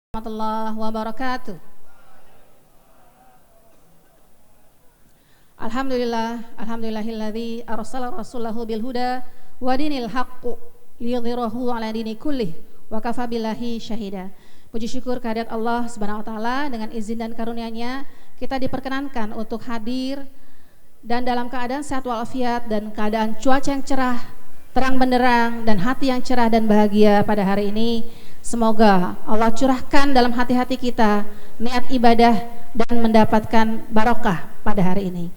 Warahmatullahi wabarakatuh. Alhamdulillahilladzi arsala rasulahu bil huda wa dinil haqqi liyudhhirahu 'ala dini kullih wa kafa billahi syahida. Puji syukur kehadirat Allah Subhanahu wa taala, dengan izin dan karunia-Nya kita diperkenankan untuk hadir dan dalam keadaan sehat walafiat dan keadaan cuaca yang cerah, terang benderang dan hati yang cerah dan bahagia pada hari ini. Semoga Allah curahkan dalam hati-hati kita niat ibadah dan mendapatkan barokah pada hari ini.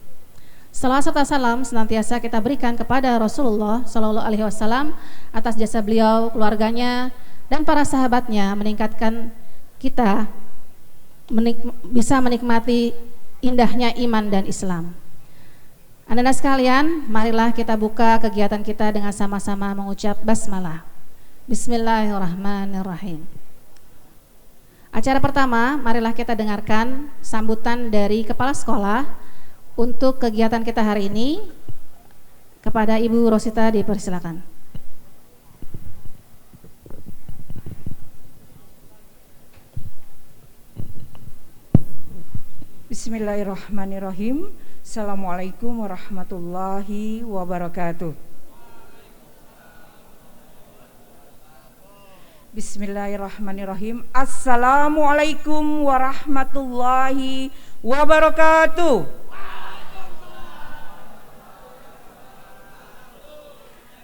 Salawat serta salam senantiasa kita berikan kepada Rasulullah Sallallahu Alaihi Wasallam atas jasa beliau, keluarganya, dan para sahabatnya, meningkatkan kita bisa menikmati indahnya iman dan Islam. Anda sekalian, marilah kita buka kegiatan kita dengan sama-sama mengucap basmalah. Bismillahirrahmanirrahim. Acara pertama, marilah kita dengarkan sambutan dari Kepala Sekolah untuk kegiatan kita hari ini. Kepada Ibu Rosita dipersilakan. Bismillahirrahmanirrahim. Assalamualaikum warahmatullahi wabarakatuh. Bismillahirrahmanirrahim. Assalamualaikum warahmatullahi wabarakatuh.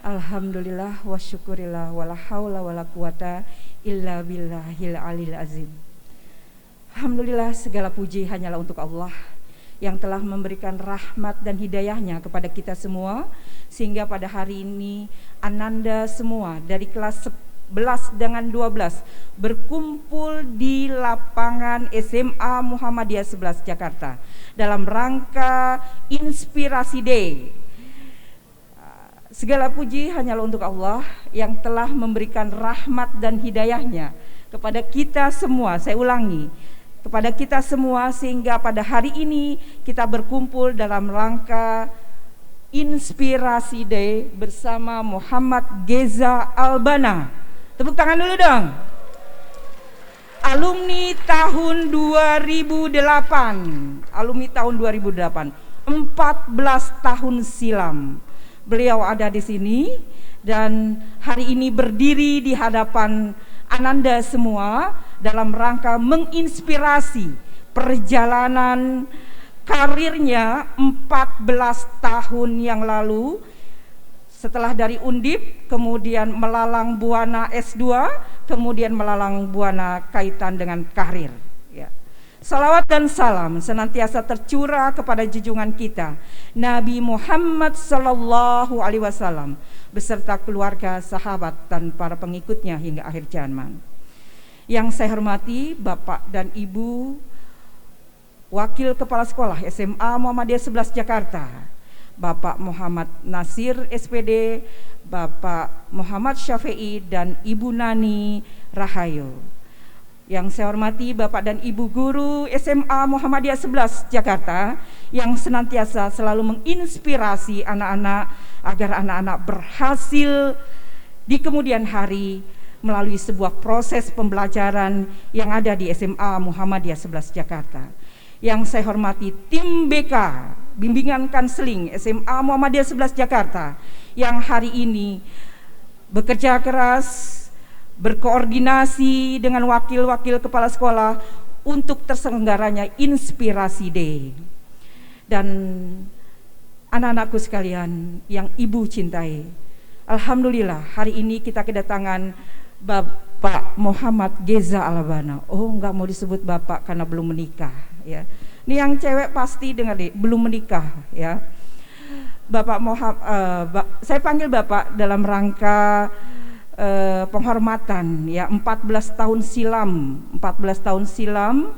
Alhamdulillah wa syukurillah wa la haula wa la quwata illa billahil alil azim. Alhamdulillah, segala puji hanyalah untuk Allah yang telah memberikan rahmat dan hidayahnya kepada kita semua, sehingga pada hari ini Ananda semua dari kelas 11 dengan 12 berkumpul di lapangan SMA Muhammadiyah 11 Jakarta dalam rangka Inspirasi Day. Segala puji hanyalah untuk Allah yang telah memberikan rahmat dan hidayahnya kepada kita semua. Saya ulangi, kepada kita semua, sehingga pada hari ini kita berkumpul dalam rangka Inspirasi Day bersama Muhammad Geza Albana. Tepuk tangan dulu dong. Alumni tahun 2008. Alumni tahun 2008. 14 tahun silam beliau ada di sini, dan hari ini berdiri di hadapan Ananda semua dalam rangka menginspirasi perjalanan karirnya 14 tahun yang lalu. Setelah dari Undip, kemudian melalang buana S2, kemudian melalang buana kaitan dengan karir. Ya. Salawat dan salam senantiasa tercurah kepada junjungan kita, Nabi Muhammad Sallallahu Alaihi Wasallam, beserta keluarga, sahabat, dan para pengikutnya hingga akhir zaman. Yang saya hormati Bapak dan Ibu Wakil Kepala Sekolah SMA Muhammadiyah 11 Jakarta, Bapak Muhammad Nasir SPD, Bapak Muhammad Syafi'i, dan Ibu Nani Rahayu. Yang saya hormati Bapak dan Ibu Guru SMA Muhammadiyah 11 Jakarta yang senantiasa selalu menginspirasi anak-anak agar anak-anak berhasil di kemudian hari melalui sebuah proses pembelajaran yang ada di SMA Muhammadiyah 11 Jakarta. Yang saya hormati tim BK Bimbingan Kanseling SMA Muhammadiyah 11 Jakarta yang hari ini bekerja keras, berkoordinasi dengan wakil-wakil kepala sekolah untuk terselenggaranya Inspirasi Day. Dan anak-anakku sekalian yang Ibu cintai, alhamdulillah hari ini kita kedatangan Bapak Muhammad Geza Albana. Oh, enggak mau disebut Bapak karena belum menikah, ya. Ini yang cewek pasti dengar nih, belum menikah, ya. Bapak saya panggil Bapak dalam rangka penghormatan, ya. 14 tahun silam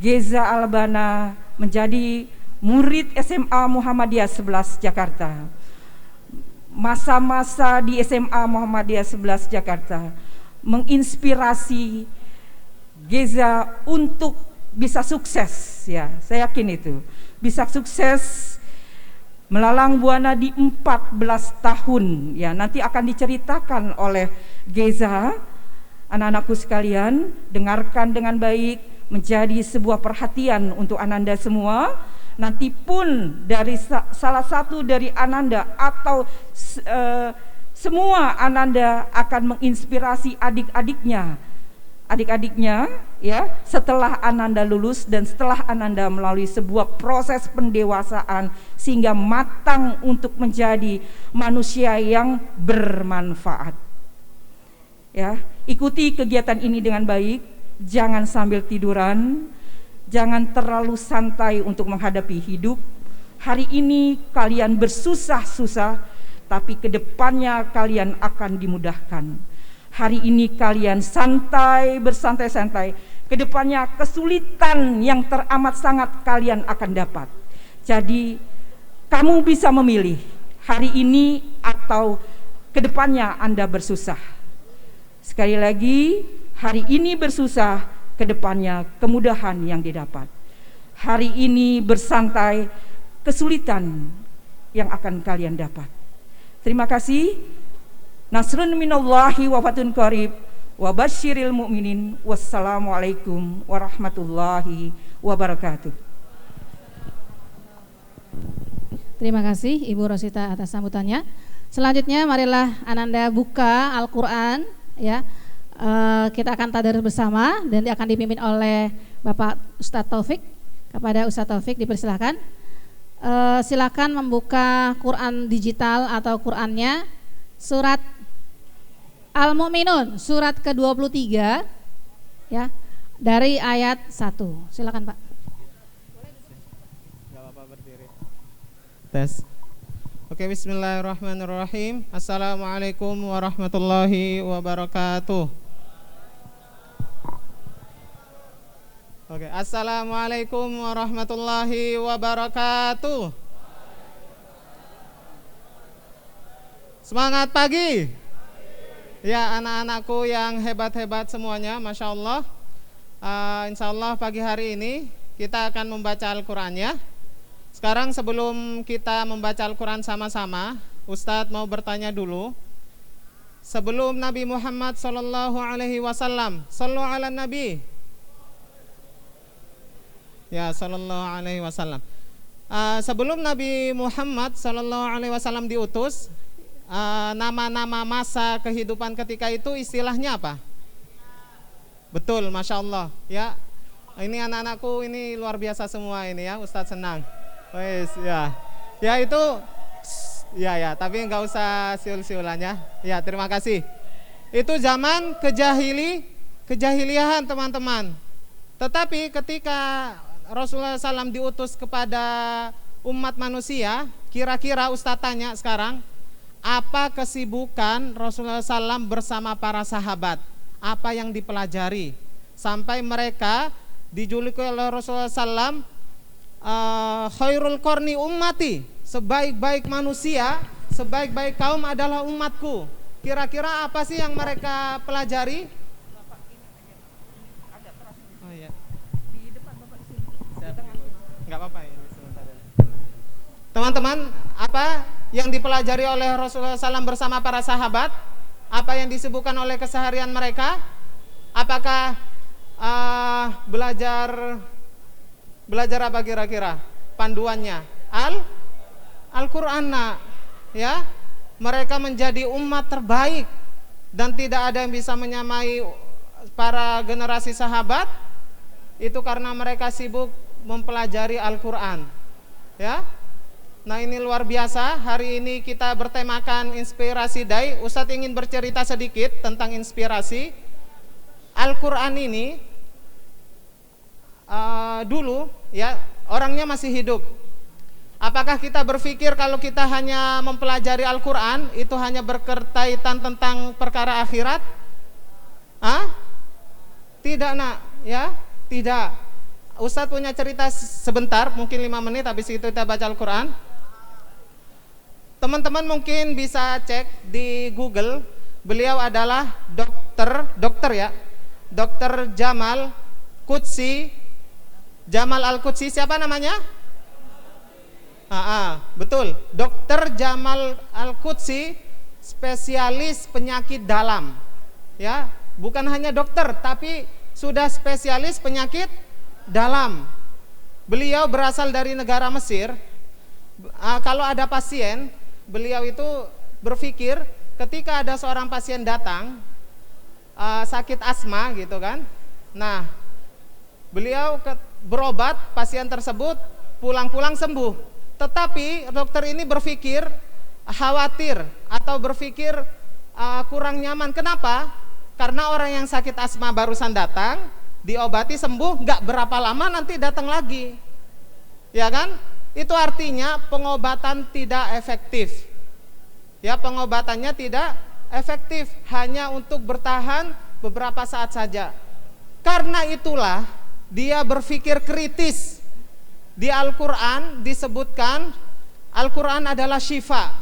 Geza Albana menjadi murid SMA Muhammadiyah 11 Jakarta. Masa-masa di SMA Muhammadiyah 11 Jakarta menginspirasi Geza untuk bisa sukses, ya. Saya yakin itu bisa sukses melalang buana di 14 tahun. Ya, nanti akan diceritakan oleh Geza. Anak-anakku sekalian, dengarkan dengan baik, menjadi sebuah perhatian untuk Ananda semua. Nanti pun dari salah satu dari Ananda atau semua Ananda akan menginspirasi adik-adiknya ya, setelah Ananda lulus dan setelah Ananda melalui sebuah proses pendewasaan sehingga matang untuk menjadi manusia yang bermanfaat. Ya, ikuti kegiatan ini dengan baik, jangan sambil tiduran, jangan terlalu santai untuk menghadapi hidup. Hari ini kalian bersusah-susah, tapi kedepannya kalian akan dimudahkan. Hari ini kalian santai, bersantai-santai, kedepannya kesulitan yang teramat sangat kalian akan dapat. Jadi kamu bisa memilih hari ini atau kedepannya Anda bersusah. Sekali lagi, hari ini bersusah, kedepannya kemudahan yang didapat. Hari ini bersantai, kesulitan yang akan kalian dapat. Terima kasih. Nasrun minallahi wa fatun qarib wa basyiril mu'minin. Wassalamualaikum warahmatullahi wabarakatuh. Terima kasih Ibu Rosita atas sambutannya. Selanjutnya marilah Ananda buka Al-Quran, ya. Kita akan tadarus bersama dan akan dipimpin oleh Bapak Ustadz Taufik. Kepada Ustadz Taufik dipersilakan. Silakan membuka Quran digital atau Qurannya surat Al-Mu'minun surat ke-23, ya, dari ayat 1. Silakan Pak. Gak apa-apa berdiri. Tes. Oke, bismillahirrahmanirrahim. Assalamualaikum warahmatullahi wabarakatuh. Oke, assalamualaikum warahmatullahi wabarakatuh. Semangat pagi. Ya, anak-anakku yang hebat-hebat semuanya, Masya Allah. Insya Allah pagi hari ini kita akan membaca Al-Qurannya. Sekarang sebelum kita membaca Al-Quran sama-sama, Ustadz mau bertanya dulu. Sebelum Nabi Muhammad SAW, Sallu ala Nabi. Ya, Sallallahu Alaihi Wasallam. Sebelum Nabi Muhammad SAW diutus, nama-nama masa kehidupan ketika itu istilahnya apa? Betul, Masya Allah. Ya, ini anak-anakku ini luar biasa semua ini ya, Ustadz senang. Wes, ya, ya itu, ya, tapi nggak usah siul-siulannya. Ya, terima kasih. Itu zaman kejahiliahan teman-teman. Tetapi ketika Rasulullah SAW diutus kepada umat manusia, kira-kira Ustadz tanya sekarang, apa kesibukan Rasulullah SAW bersama para sahabat? Apa yang dipelajari? Sampai mereka dijuluki oleh Rasulullah SAW, khairul qarni ummati, sebaik-baik manusia, sebaik-baik kaum adalah umatku. Kira-kira apa sih yang mereka pelajari? Oh iya. Di depan Bapak di sini. Enggak apa-apa ini sebentar. Teman-teman, apa yang dipelajari oleh Rasulullah SAW bersama para sahabat? Apa yang disebutkan oleh keseharian mereka? Apakah belajar apa kira-kira panduannya? Al-Quran, ya. Mereka menjadi umat terbaik dan tidak ada yang bisa menyamai para generasi sahabat. Itu karena mereka sibuk mempelajari Al-Quran, ya. Nah, ini luar biasa. Hari ini kita bertemakan Inspirasi Day. Ustadz ingin bercerita sedikit tentang inspirasi. Al-Quran ini dulu ya orangnya masih hidup. Apakah kita berpikir kalau kita hanya mempelajari Al-Quran itu hanya berkaitan tentang perkara akhirat? Tidak nak, ya, tidak. Ustadz punya cerita sebentar, mungkin 5 menit, habis itu kita baca Al-Quran. Teman-teman mungkin bisa cek di Google, beliau adalah dokter ya, Dokter Jamal Qudsi, Jamal Al-Qudsi. Siapa namanya? Betul. Dokter Jamal Al-Qudsi, spesialis penyakit dalam. Ya, bukan hanya dokter, tapi sudah spesialis penyakit dalam. Beliau berasal dari negara Mesir. Kalau ada pasien, beliau itu berpikir ketika ada seorang pasien datang sakit asma gitu kan. Nah, beliau berobat pasien tersebut, pulang-pulang sembuh. Tetapi dokter ini berpikir khawatir atau berpikir kurang nyaman. Kenapa? Karena orang yang sakit asma barusan datang, diobati sembuh, nggak berapa lama nanti datang lagi, ya kan? Itu artinya pengobatan tidak efektif. Ya, pengobatannya tidak efektif, hanya untuk bertahan beberapa saat saja. Karena itulah dia berpikir kritis. Di Al-Quran disebutkan Al-Quran adalah syifa.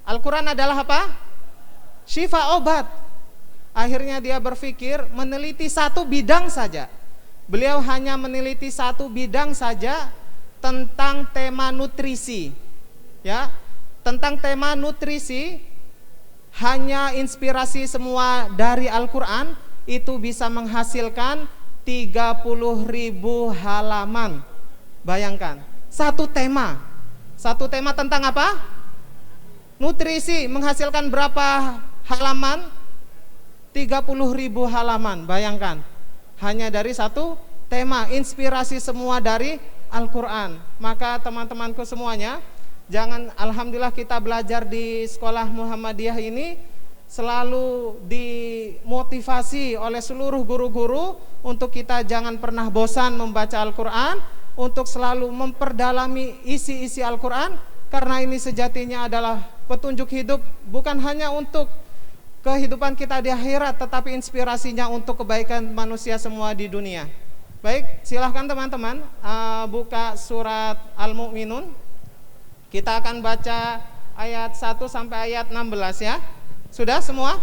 Al-Quran adalah apa? Syifa, obat. Akhirnya dia berpikir meneliti satu bidang saja. Beliau hanya meneliti satu bidang saja tentang tema nutrisi. Ya, tentang tema nutrisi, hanya inspirasi semua dari Al-Quran itu bisa menghasilkan 30.000 halaman. Bayangkan, satu tema tentang apa? Nutrisi, menghasilkan berapa halaman? 30.000 halaman. Bayangkan, hanya dari satu tema, inspirasi semua dari Al-Quran. Maka teman-temanku semuanya, jangan, alhamdulillah kita belajar di sekolah Muhammadiyah ini selalu dimotivasi oleh seluruh guru-guru untuk kita jangan pernah bosan membaca Al-Quran, untuk selalu memperdalami isi-isi Al-Quran, karena ini sejatinya adalah petunjuk hidup, bukan hanya untuk kehidupan kita di akhirat, tetapi inspirasinya untuk kebaikan manusia semua di dunia. Baik, silahkan teman-teman buka surat Al-Mu'minun. Kita akan baca ayat 1 sampai ayat 16 ya. Sudah semua?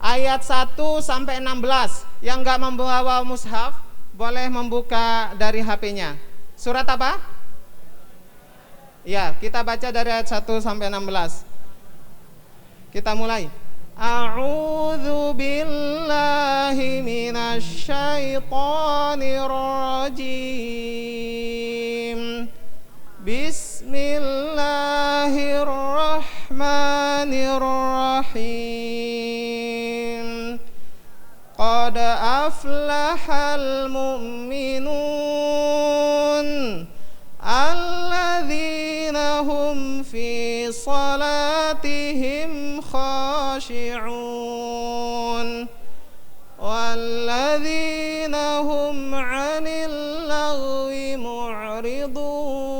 Ayat 1 sampai 16. Yang enggak membawa mushaf boleh membuka dari HP-nya. Surat apa? Ya, kita baca dari ayat 1 sampai 16. Kita mulai. A'udzu billahi minasy syaithanir rajim. Bismillahirrahmanirrahim. Qad aflahal mu'minun alladzina hum fi salatihim khashi'un walladzina hum 'anil lagwi mu'ridun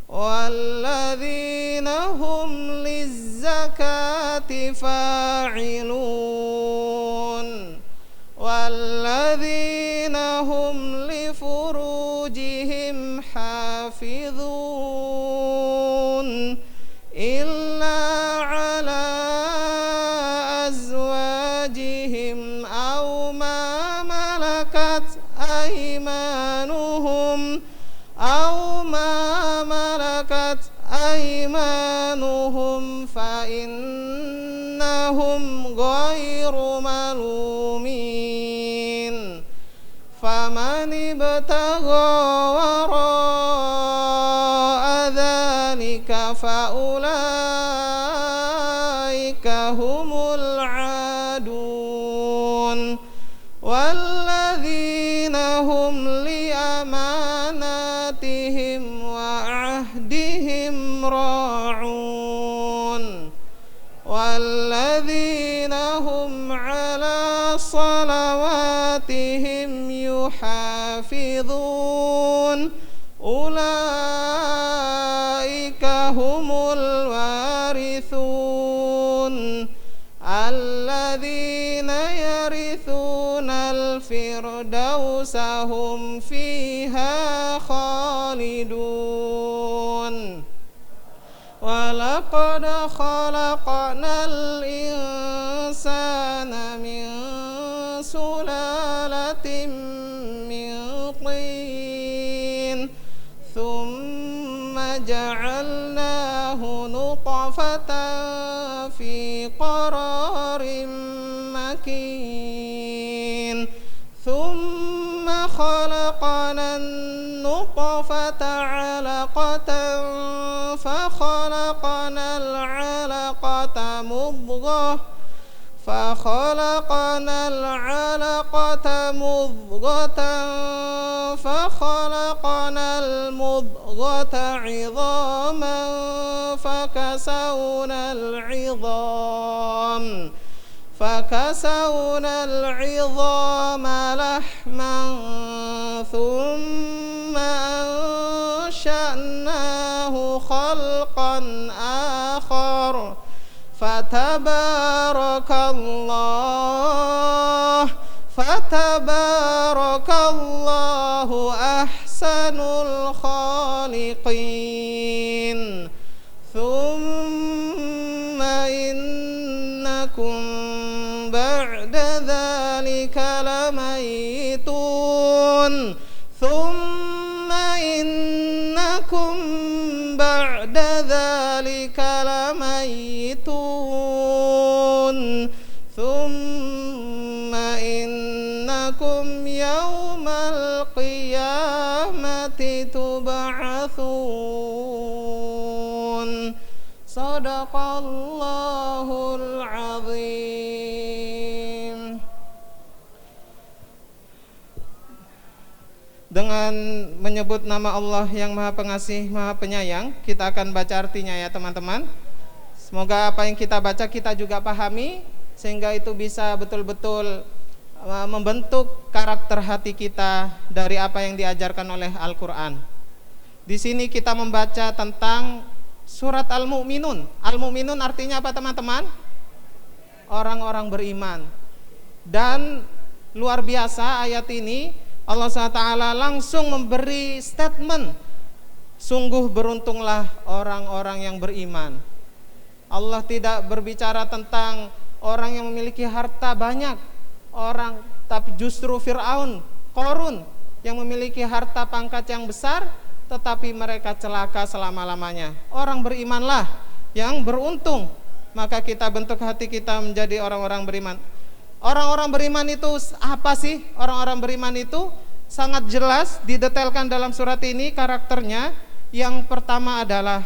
walladzina hum lizzakati fa'ilun walladzina hum lifurujihim hafizun illa ala azwajihim aw ma malakat aymanuhum fa innahum ghairu malumin faman ibtagha wara'a dzalika fa ulaika humul adun walladzina hum li amanatihim wa ahdihim ra'un walladzina hum ala salawatihim yuhafizun ulaika humul warithun alladzina yarithunal firdausa hum fiha khalidun walaqad khalaqnal insana min sulalatin min tin thumma nutfatan fi qararin makin thumma khalaqana an-nutfata 'alaqatan fa khalaqana al-'alaqata mudghah فخلقنا العلقة مضغة فخلقنا المضغة عظاما فكسونا العظام لحما ثم أنشأناه خلقا آخر فتبارك الله أحسن الخالقين ثم إنكم بعد ذلك لميتون ثم إنكم بعد ذلك لميتون ثم إنكم يوم القيامة تبعثون صدق الله العظيم. Dengan menyebut nama Allah yang Maha Pengasih, Maha Penyayang, kita akan baca artinya ya teman-teman. Semoga apa yang kita baca kita juga pahami, sehingga itu bisa betul-betul membentuk karakter hati kita dari apa yang diajarkan oleh Al-Quran. Di sini kita membaca tentang surat Al-Mu'minun. Al-Mu'minun artinya apa teman-teman? Orang-orang beriman. Dan luar biasa ayat ini Allah SWT langsung memberi statement, sungguh beruntunglah orang-orang yang beriman. Allah tidak berbicara tentang orang yang memiliki harta banyak, tapi justru Fir'aun, Qarun yang memiliki harta pangkat yang besar, tetapi mereka celaka selama-lamanya. Orang berimanlah yang beruntung. Maka kita bentuk hati kita menjadi orang-orang beriman. Orang-orang beriman itu apa sih? Orang-orang beriman itu sangat jelas didetailkan dalam surat ini karakternya. Yang pertama adalah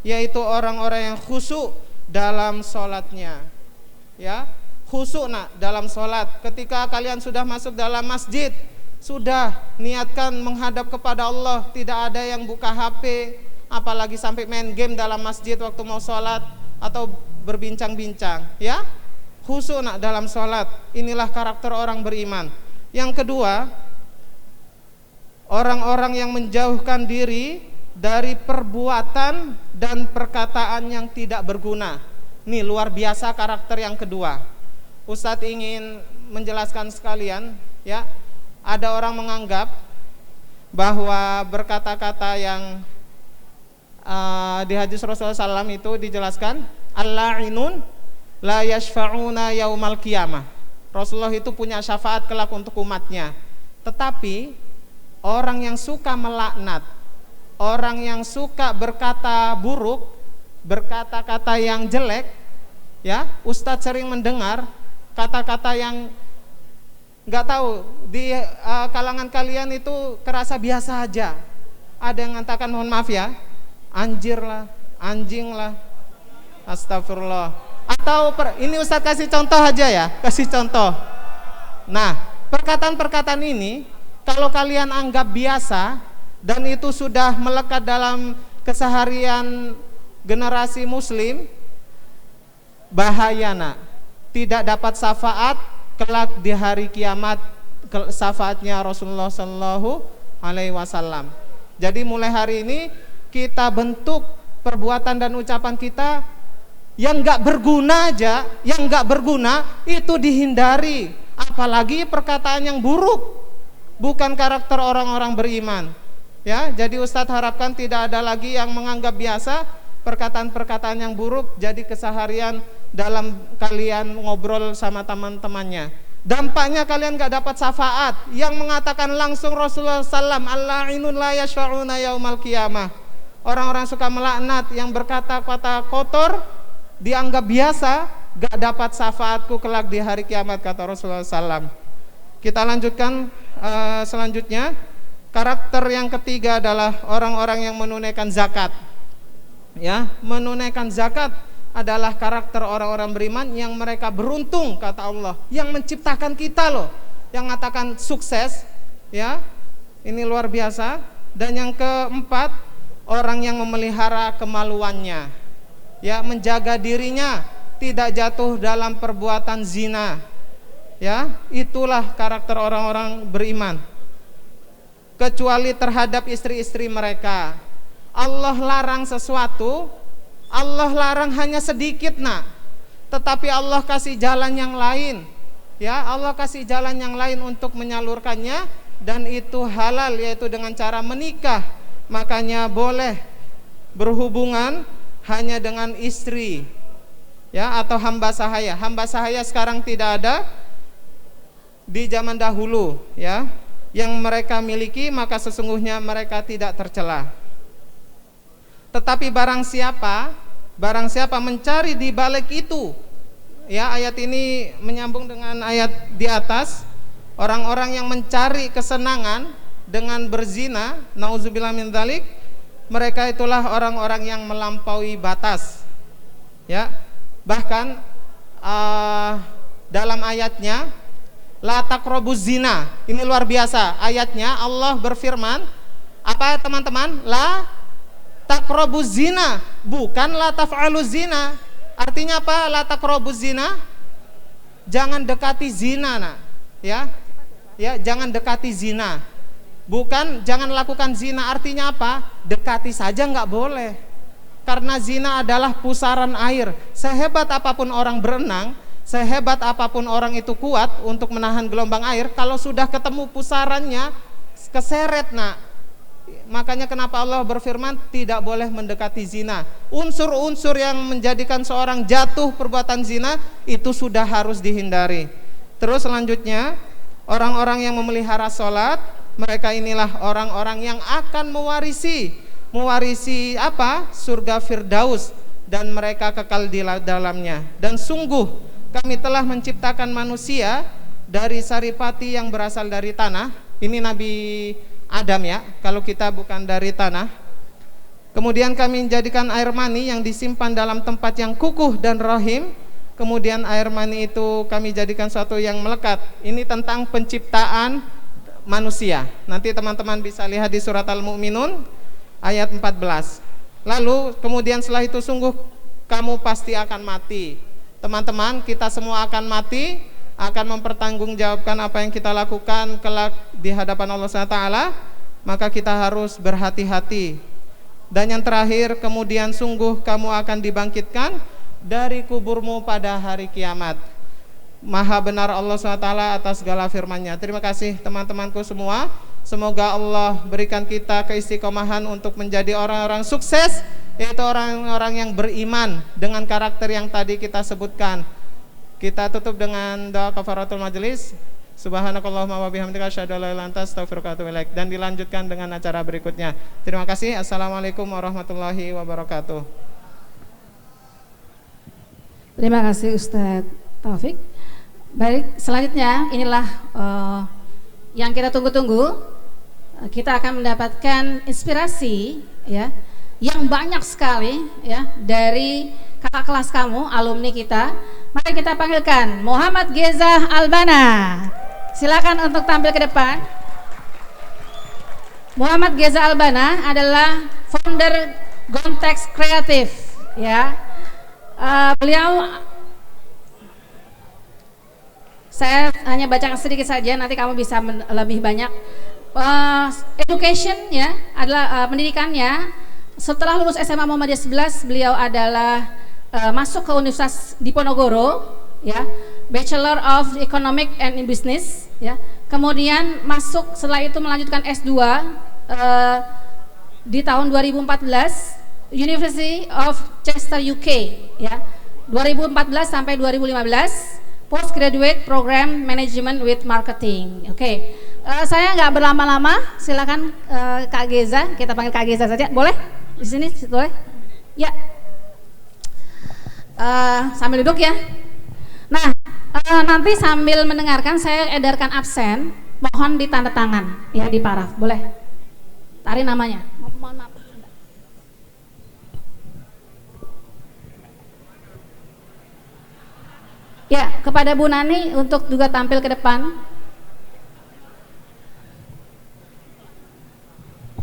yaitu orang-orang yang khusyuk dalam sholatnya. Ya, khusyuk dalam sholat. Ketika kalian sudah masuk dalam masjid, sudah niatkan menghadap kepada Allah, tidak ada yang buka HP, apalagi sampai main game dalam masjid waktu mau sholat atau berbincang-bincang. Ya, khusyuk dalam sholat. Inilah karakter orang beriman. Yang kedua, orang-orang yang menjauhkan diri dari perbuatan dan perkataan yang tidak berguna. Ini luar biasa karakter yang kedua. Ustadz ingin menjelaskan sekalian, ya. Ada orang menganggap bahwa berkata-kata yang di hadis Rasulullah SAW itu dijelaskan, al-la'inun la yashfa'una yaumal qiyamah. Rasulullah itu punya syafaat kelak untuk umatnya. Tetapi orang yang suka melaknat, orang yang suka berkata buruk, berkata-kata yang jelek, ya, Ustadz sering mendengar kata-kata yang nggak tahu di kalangan kalian itu kerasa biasa aja. Ada yang mengatakan, mohon maaf ya, anjir lah, anjing lah, astagfirullah. Atau ini Ustadz kasih contoh aja ya, kasih contoh. Nah, perkataan-perkataan ini kalau kalian anggap biasa dan itu sudah melekat dalam keseharian generasi muslim, bahaya nak. Tidak dapat syafaat kelak di hari kiamat, syafaatnya Rasulullah Sallallahu Alaihi Wasallam. Jadi mulai hari ini kita bentuk perbuatan dan ucapan kita yang nggak berguna aja, yang nggak berguna itu dihindari. Apalagi perkataan yang buruk, bukan karakter orang-orang beriman. Ya, jadi Ustadz harapkan tidak ada lagi yang menganggap biasa perkataan-perkataan yang buruk jadi keseharian dalam kalian ngobrol sama teman-temannya. Dampaknya kalian gak dapat syafaat. Yang mengatakan langsung Rasulullah SAW, al-la'inun la yashfa'una yaumal qiyamah. orang-orang suka melaknat, yang berkata-kata kotor dianggap biasa, gak dapat syafaatku kelak di hari kiamat, kata Rasulullah SAW. Kita lanjutkan selanjutnya. Karakter yang ketiga adalah orang-orang yang menunaikan zakat. Ya, menunaikan zakat adalah karakter orang-orang beriman yang mereka beruntung, kata Allah, yang menciptakan kita loh, yang mengatakan sukses, ya, ini luar biasa. Dan yang keempat, orang yang memelihara kemaluannya, ya, menjaga dirinya tidak jatuh dalam perbuatan zina, ya, itulah karakter orang-orang beriman. Kecuali terhadap istri-istri mereka, Allah larang sesuatu, Allah larang hanya sedikit nak, tetapi Allah kasih jalan yang lain, ya, Allah kasih jalan yang lain untuk menyalurkannya, dan itu halal, yaitu dengan cara menikah. Makanya boleh berhubungan hanya dengan istri, ya, atau hamba sahaya. Hamba sahaya sekarang tidak ada, di zaman dahulu, ya, yang mereka miliki, maka sesungguhnya mereka tidak tercela. Tetapi barang siapa mencari di balik itu, ya, ayat ini menyambung dengan ayat di atas. Orang-orang yang mencari kesenangan dengan berzina, nauzubillah min dzalik, mereka itulah orang-orang yang melampaui batas, ya. Bahkan dalam ayatnya, la taqrabuz zina, ini luar biasa ayatnya. Allah berfirman, apa teman-teman? La taqrabuz zina, bukan la taf'aluz zina. Artinya apa? La taqrabuz zina, jangan dekati zina, nah, ya, ya, jangan dekati zina, bukan jangan lakukan zina. Artinya apa? Dekati saja nggak boleh, karena zina adalah pusaran air. Sehebat apapun orang berenang, sehebat apapun orang itu kuat untuk menahan gelombang air, kalau sudah ketemu pusarannya keseret, nak. Makanya kenapa Allah berfirman tidak boleh mendekati zina. Unsur-unsur yang menjadikan seorang jatuh perbuatan zina itu sudah harus dihindari. Terus selanjutnya, orang-orang yang memelihara sholat, mereka inilah orang-orang yang akan mewarisi apa? Surga Firdaus, dan mereka kekal di dalamnya. Dan sungguh kami telah menciptakan manusia dari saripati yang berasal dari tanah. Ini Nabi Adam, ya, kalau kita bukan dari tanah. Kemudian kami menjadikan air mani yang disimpan dalam tempat yang kukuh dan rahim. Kemudian air mani itu kami jadikan suatu yang melekat. Ini tentang penciptaan manusia. Nanti teman-teman bisa lihat di surat Al-Mu'minun ayat 14. Lalu kemudian setelah itu sungguh kamu pasti akan mati. Teman-teman, kita semua akan mati, akan mempertanggungjawabkan apa yang kita lakukan kelak di hadapan Allah SWT. Maka kita harus berhati-hati. Dan yang terakhir, kemudian sungguh kamu akan dibangkitkan dari kuburmu pada hari kiamat. Maha benar Allah SWT atas segala firman-Nya. Terima kasih teman-temanku semua. Semoga Allah berikan kita keistiqomahan untuk menjadi orang-orang sukses, yaitu orang-orang yang beriman dengan karakter yang tadi kita sebutkan. Kita tutup dengan doa kafaratul majelis. Subhanakallahumma wa bihamdika asyhadu an la ilaha illa anta astaghfiruka wa atubu ilaik. Dan dilanjutkan dengan acara berikutnya. Terima kasih. Assalamualaikum warahmatullahi wabarakatuh. Terima kasih Ustadz Taufik. Baik, selanjutnya inilah yang kita tunggu-tunggu. Kita akan mendapatkan inspirasi, ya, yang banyak sekali, ya, dari kakak kelas kamu, alumni kita. Mari kita panggilkan Muhammad Geza Albana. Silakan untuk tampil ke depan. Muhammad Geza Albana adalah founder Gontex Kreatif, ya. Beliau, saya hanya bacakan sedikit saja, nanti kamu bisa lebih banyak. Education, ya, adalah pendidikannya. Setelah lulus SMA Muhammadiyah 11, beliau adalah masuk ke Universitas Diponegoro, ya, Bachelor of Economic and in Business, ya. Kemudian masuk, setelah itu melanjutkan S2 di tahun 2014 University of Chester UK, ya, 2014 sampai 2015 Postgraduate Program Management with Marketing. Oke. Saya nggak berlama-lama, silakan Kak Geza, kita panggil Kak Geza saja, boleh? Di sini boleh? Ya. Sambil duduk ya. Nah, nanti sambil mendengarkan saya edarkan absen, mohon ditanda tangan ya di paraf, boleh? Tari namanya. Mohon maaf. Ya, kepada Bu Nani untuk juga tampil ke depan.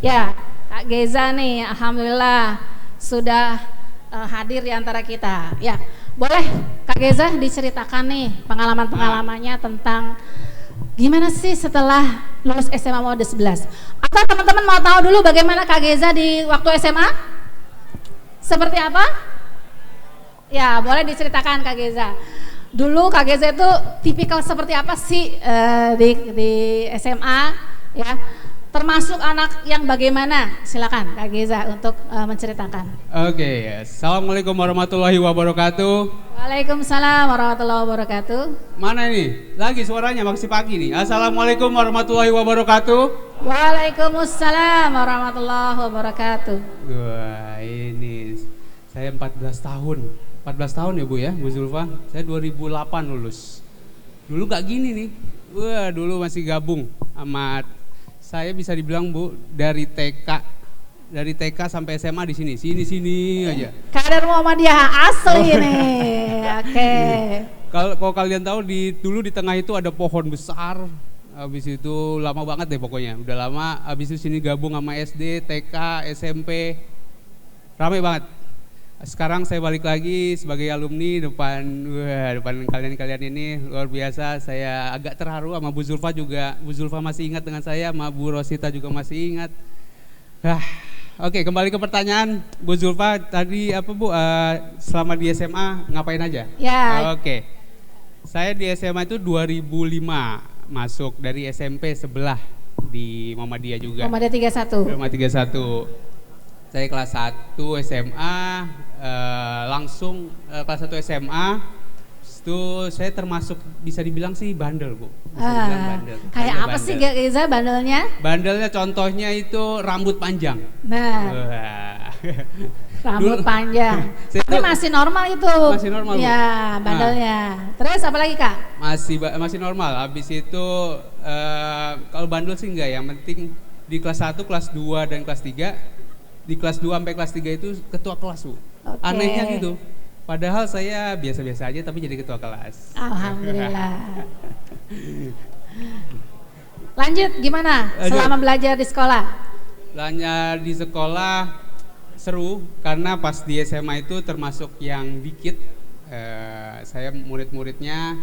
Ya, Kak Geza nih, alhamdulillah sudah hadir di antara kita. Ya, boleh Kak Geza diceritakan nih pengalaman-pengalamannya tentang gimana sih setelah lulus SMA Mode 11. Atau teman-teman mau tahu dulu bagaimana Kak Geza di waktu SMA? Seperti apa? Ya, boleh diceritakan Kak Geza. Dulu Kak Geza itu tipikal seperti apa sih di SMA ya? Termasuk anak yang bagaimana? Silakan Kak Geza untuk menceritakan. Oke, assalamualaikum warahmatullahi wabarakatuh. Waalaikumsalam warahmatullahi wabarakatuh. Mana ini? Lagi suaranya masih pagi nih. Assalamualaikum warahmatullahi wabarakatuh. Waalaikumsalam warahmatullahi wabarakatuh. Wah, ini saya 14 tahun. 14 tahun ya Bu ya, Bu Zulfa. Saya 2008 lulus. Dulu gak gini nih. Wah, dulu masih gabung sama saya bisa dibilang Bu dari TK sampai SMA di sini aja. Kader Muhammadiyah asli nih. Oke. Kalau kalian tahu dulu di tengah itu ada pohon besar. Habis itu lama banget deh pokoknya. Udah lama. Habis itu sini gabung sama SD, TK, SMP. Ramai banget. Sekarang saya balik lagi sebagai alumni depan kalian ini luar biasa. Saya agak terharu sama Bu Zulfa juga. Bu Zulfa masih ingat dengan saya, sama Bu Rosita juga masih ingat. Oke, kembali ke pertanyaan Bu Zulfa tadi apa Bu? Selama di SMA ngapain aja? Ya. Oke. Saya di SMA itu 2005 masuk dari SMP sebelah di Muhammadiyah juga. Muhammadiyah 31. Muhammadiyah 31. Saya kelas 1 SMA, langsung kelas 1 SMA, itu saya termasuk bisa dibilang sih bandel Bu. Bisa dibilang bandel. Kayak apa sih Kak Geza bandelnya? Bandelnya contohnya itu rambut panjang. Nah, rambut panjang. Tapi masih normal itu. Masih normal Bu. Ya, bandelnya. Terus apa lagi Kak? Masih normal. Habis itu kalau bandel sih enggak, yang penting di kelas 1, kelas 2 dan kelas 3. Di kelas 2 sampai kelas 3 itu ketua kelas Bu. Okay. Anehnya gitu. Padahal saya biasa-biasa aja tapi jadi ketua kelas. Alhamdulillah. Lanjut gimana selama belajar di sekolah? Belajar di sekolah seru karena pas di SMA itu termasuk yang dikit. Saya murid-muridnya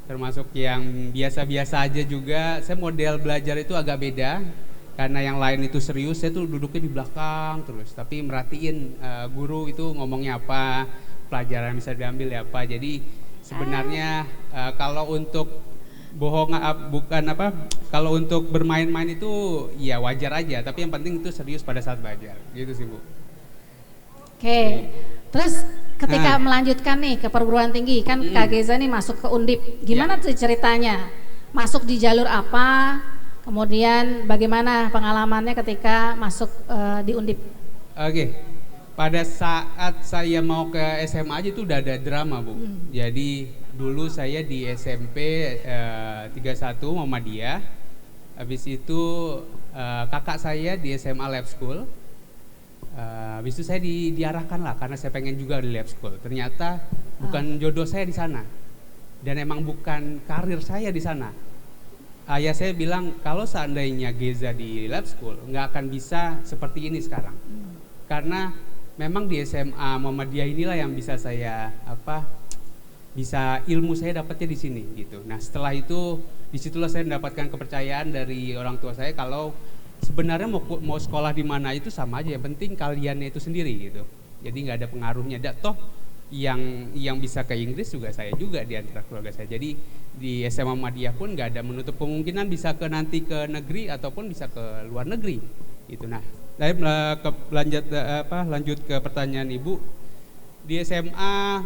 termasuk yang biasa-biasa aja juga. Saya model belajar itu agak beda. Karena yang lain itu serius, saya tuh duduknya di belakang terus, tapi merhatiin guru itu ngomongnya apa, pelajaran bisa diambil ya apa. Jadi sebenarnya kalau untuk kalau untuk bermain-main itu ya wajar aja, tapi yang penting itu serius pada saat belajar, gitu sih Bu. Oke. Terus ketika melanjutkan nih ke perguruan tinggi, kan Kak Geza nih masuk ke Undip, gimana tuh ceritanya? Masuk di jalur apa? Kemudian bagaimana pengalamannya ketika masuk di Undip? Oke, pada saat saya mau ke SMA aja itu udah ada drama Bu. Jadi dulu saya di SMP 31 Muhammadiyah. Habis itu kakak saya di SMA Lab School. Habis itu saya diarahkan lah karena saya pengen juga di Lab School. Ternyata bukan jodoh saya di sana dan emang bukan karir saya di sana. Ayah saya bilang kalau seandainya Geza di Lab School nggak akan bisa seperti ini sekarang, karena memang di SMA Muhammadiyah inilah yang bisa saya bisa ilmu saya dapatnya di sini gitu. Nah setelah itu disitulah saya mendapatkan kepercayaan dari orang tua saya kalau sebenarnya mau sekolah di mana itu sama aja, yang penting kaliannya itu sendiri gitu. Jadi nggak ada pengaruhnya. Toh yang bisa ke Inggris juga saya juga di antara keluarga saya. Jadi di SMA Muhammadiyah pun nggak ada menutup kemungkinan bisa nanti ke negeri ataupun bisa ke luar negeri gitu. Nah saya lanjut ke pertanyaan Ibu. Di SMA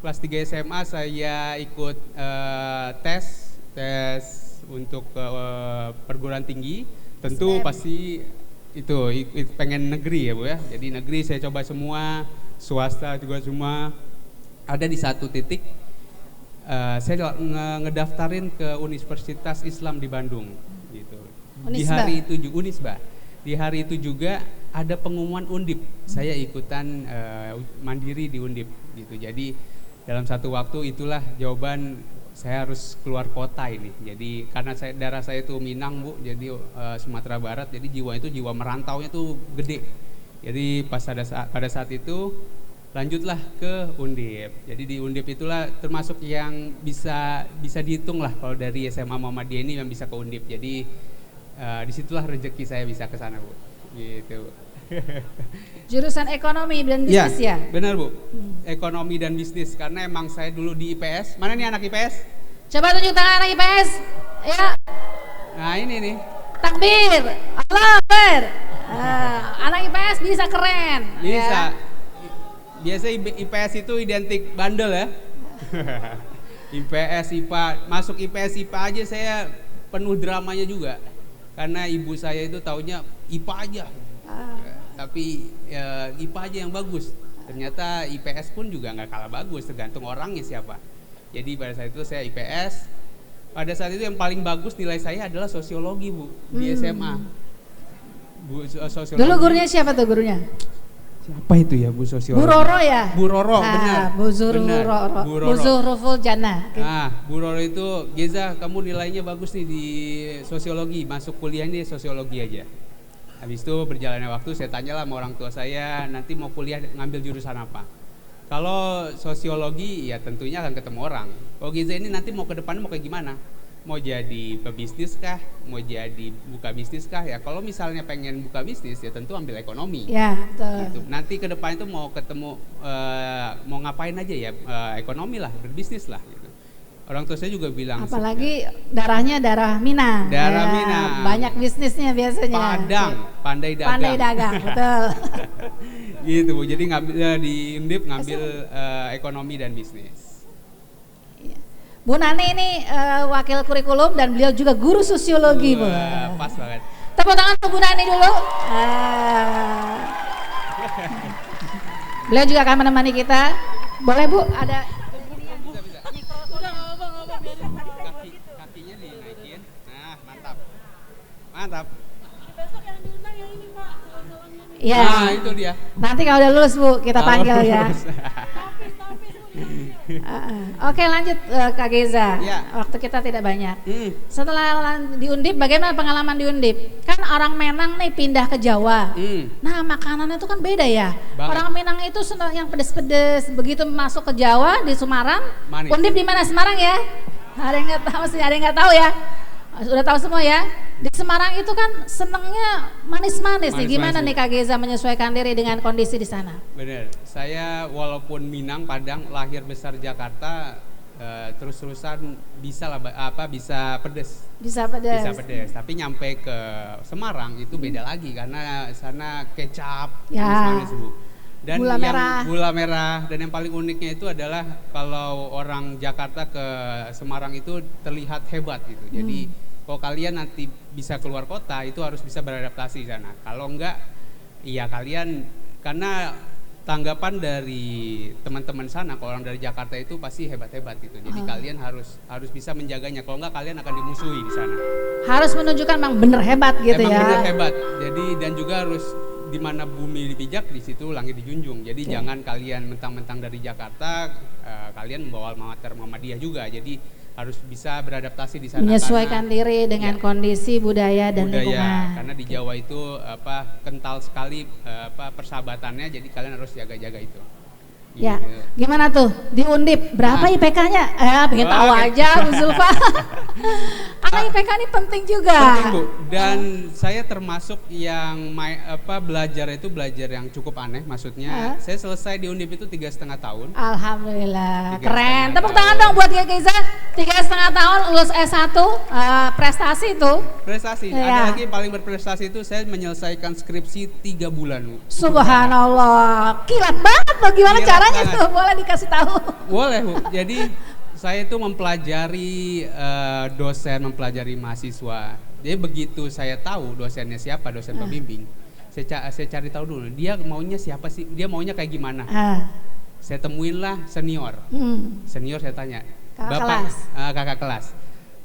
kelas 3 SMA saya ikut tes untuk perguruan tinggi. Tentu pasti pengen negeri ya Bu ya. Jadi negeri saya coba semua, swasta juga semua. Ada di satu titik saya ngedaftarin ke Universitas Islam di Bandung gitu. Di hari itu Unisba. Di hari itu juga ada pengumuman Undip. Saya ikutan mandiri di Undip gitu. Jadi dalam satu waktu itulah jawaban saya harus keluar kota ini. Jadi karena daerah saya itu Minang Bu, jadi Sumatera Barat, jadi jiwa merantaunya tuh gede. Jadi pada saat itu lanjutlah ke Undip. Jadi di Undip itulah termasuk yang bisa dihitung lah kalau dari SMA Muhammadiyah ini yang bisa ke Undip. Jadi disitulah rezeki saya bisa ke sana Bu. Gitu. Jurusan ekonomi dan bisnis ya? Benar Bu, ekonomi dan bisnis karena emang saya dulu di IPS. Mana nih anak IPS? Coba tunjuk tangan anak IPS. Ya. Nah ini nih. Takbir, Allah Akbar. Anak IPS bisa keren. Bisa. Ya. Biasa IPS itu identik bandel ya. IPS, IPA, masuk IPS, IPA aja saya penuh dramanya juga. Karena ibu saya itu taunya IPA aja. Tapi IPA aja yang bagus. Ternyata IPS pun juga nggak kalah bagus, tergantung orangnya siapa. Jadi pada saat itu saya IPS. Pada saat itu yang paling bagus nilai saya adalah sosiologi Bu di SMA. Sosiologi. Dulu gurunya siapa tuh gurunya? Siapa itu ya Bu sosiologi? Bu Roro ya? Bu Roro, benar. Bu Zuhruful Jannah. Nah, Bu Roro itu, Geza kamu nilainya bagus nih di sosiologi, masuk kuliah ini sosiologi aja. Habis itu berjalannya waktu saya tanyalah sama orang tua saya, nanti mau kuliah ngambil jurusan apa. Kalau sosiologi ya tentunya akan ketemu orang. Kalau Geza ini nanti mau ke depan mau kayak gimana? Mau jadi pebisnis kah? Mau jadi buka bisnis kah? Ya kalau misalnya pengen buka bisnis ya tentu ambil ekonomi. Ya, betul. Gitu. Nanti ke depan itu mau ketemu mau ngapain aja ya ekonomi lah, berbisnis lah. Gitu. Orang tua saya juga bilang. Apalagi darahnya darah Minang. Darah Minang. Banyak bisnisnya biasanya. Padang, pandai dagang. Pandai dagang, betul. Gitu Bu. Jadi di Undip ngambil ekonomi dan bisnis. Bu Nani ini wakil kurikulum dan beliau juga guru sosiologi Bu. Pas banget. Tepuk tangan untuk Bu Nani dulu. Beliau juga akan menemani kita. Boleh Bu, ada kakinya dinaikin. Nah, mantap. Besok yang diundang yang ini Pak. ya. Nah, itu dia. Nanti kalau udah lulus Bu, kita panggil ya. Oke, lanjut Kak Geza. Ya. Waktu kita tidak banyak. Setelah di Undip, bagaimana pengalaman di Undip? Kan orang Minang nih pindah ke Jawa. Nah, makanannya itu kan beda ya. Banget. Orang Minang itu senang yang pedes-pedes. Begitu masuk ke Jawa di Semarang, Manis. Undip di mana Semarang ya? Ada yang nggak tahu sih, ada yang nggak tahu ya. Sudah tahu semua ya. Di Semarang itu kan senangnya manis-manis nih. Gimana nih Kak Geza menyesuaikan diri dengan kondisi di sana? Bener, saya walaupun Minang, Padang, lahir besar Jakarta, terus-terusan bisa lah bisa pedes. Bisa pedas. Bisa pedes, tapi nyampe ke Semarang itu beda lagi karena sana kecap, Ya. manis-manis Bu. Dan Gula yang merah. gula merah dan yang paling uniknya itu adalah kalau orang Jakarta ke Semarang itu terlihat hebat gitu. Jadi kalau kalian nanti bisa keluar kota itu harus bisa beradaptasi di sana. Kalau enggak, iya kalian karena tanggapan dari teman-teman sana kalau orang dari Jakarta itu pasti hebat-hebat gitu. Jadi kalian harus bisa menjaganya. Kalau enggak kalian akan dimusuhi di sana. Harus menunjukkan memang bener hebat gitu Emang ya. benar hebat. Jadi dan juga harus di mana bumi dipijak di situ langit dijunjung. Jadi jangan kalian mentang-mentang dari Jakarta kalian membawa mater Muhammadiyah juga. Jadi harus bisa beradaptasi di sana. Menyesuaikan diri dengan kondisi budaya dan lingkungan. Karena di Jawa itu kental sekali persahabatannya. Jadi kalian harus jaga-jaga itu. Ya, Gitu. gimana tuh di Undip? Berapa IPK-nya? Pengen tahu aja Bu Zulfa. Karena IPK ini penting juga. Penting Bu. Dan saya termasuk yang belajar yang cukup aneh. Maksudnya saya selesai di Undip itu 3,5 tahun. Alhamdulillah, 3,5 keren. Tepuk tahun. tangan dong buat Kak Geza. 3,5 tahun lulus S1, prestasi itu. Prestasi. Ya. Ada lagi yang paling berprestasi itu saya menyelesaikan skripsi 3 bulan Bu. Subhanallah, kilat banget loh. Gimana Kilat caranya banget. tuh? Boleh dikasih tahu? Boleh Bu. Jadi saya itu mempelajari dosen, mempelajari mahasiswa. Jadi begitu saya tahu dosennya siapa, dosen pembimbing, saya cari tahu dulu dia maunya siapa sih, dia maunya kayak gimana. Saya temuin lah senior. Senior saya tanya, kakak kelas.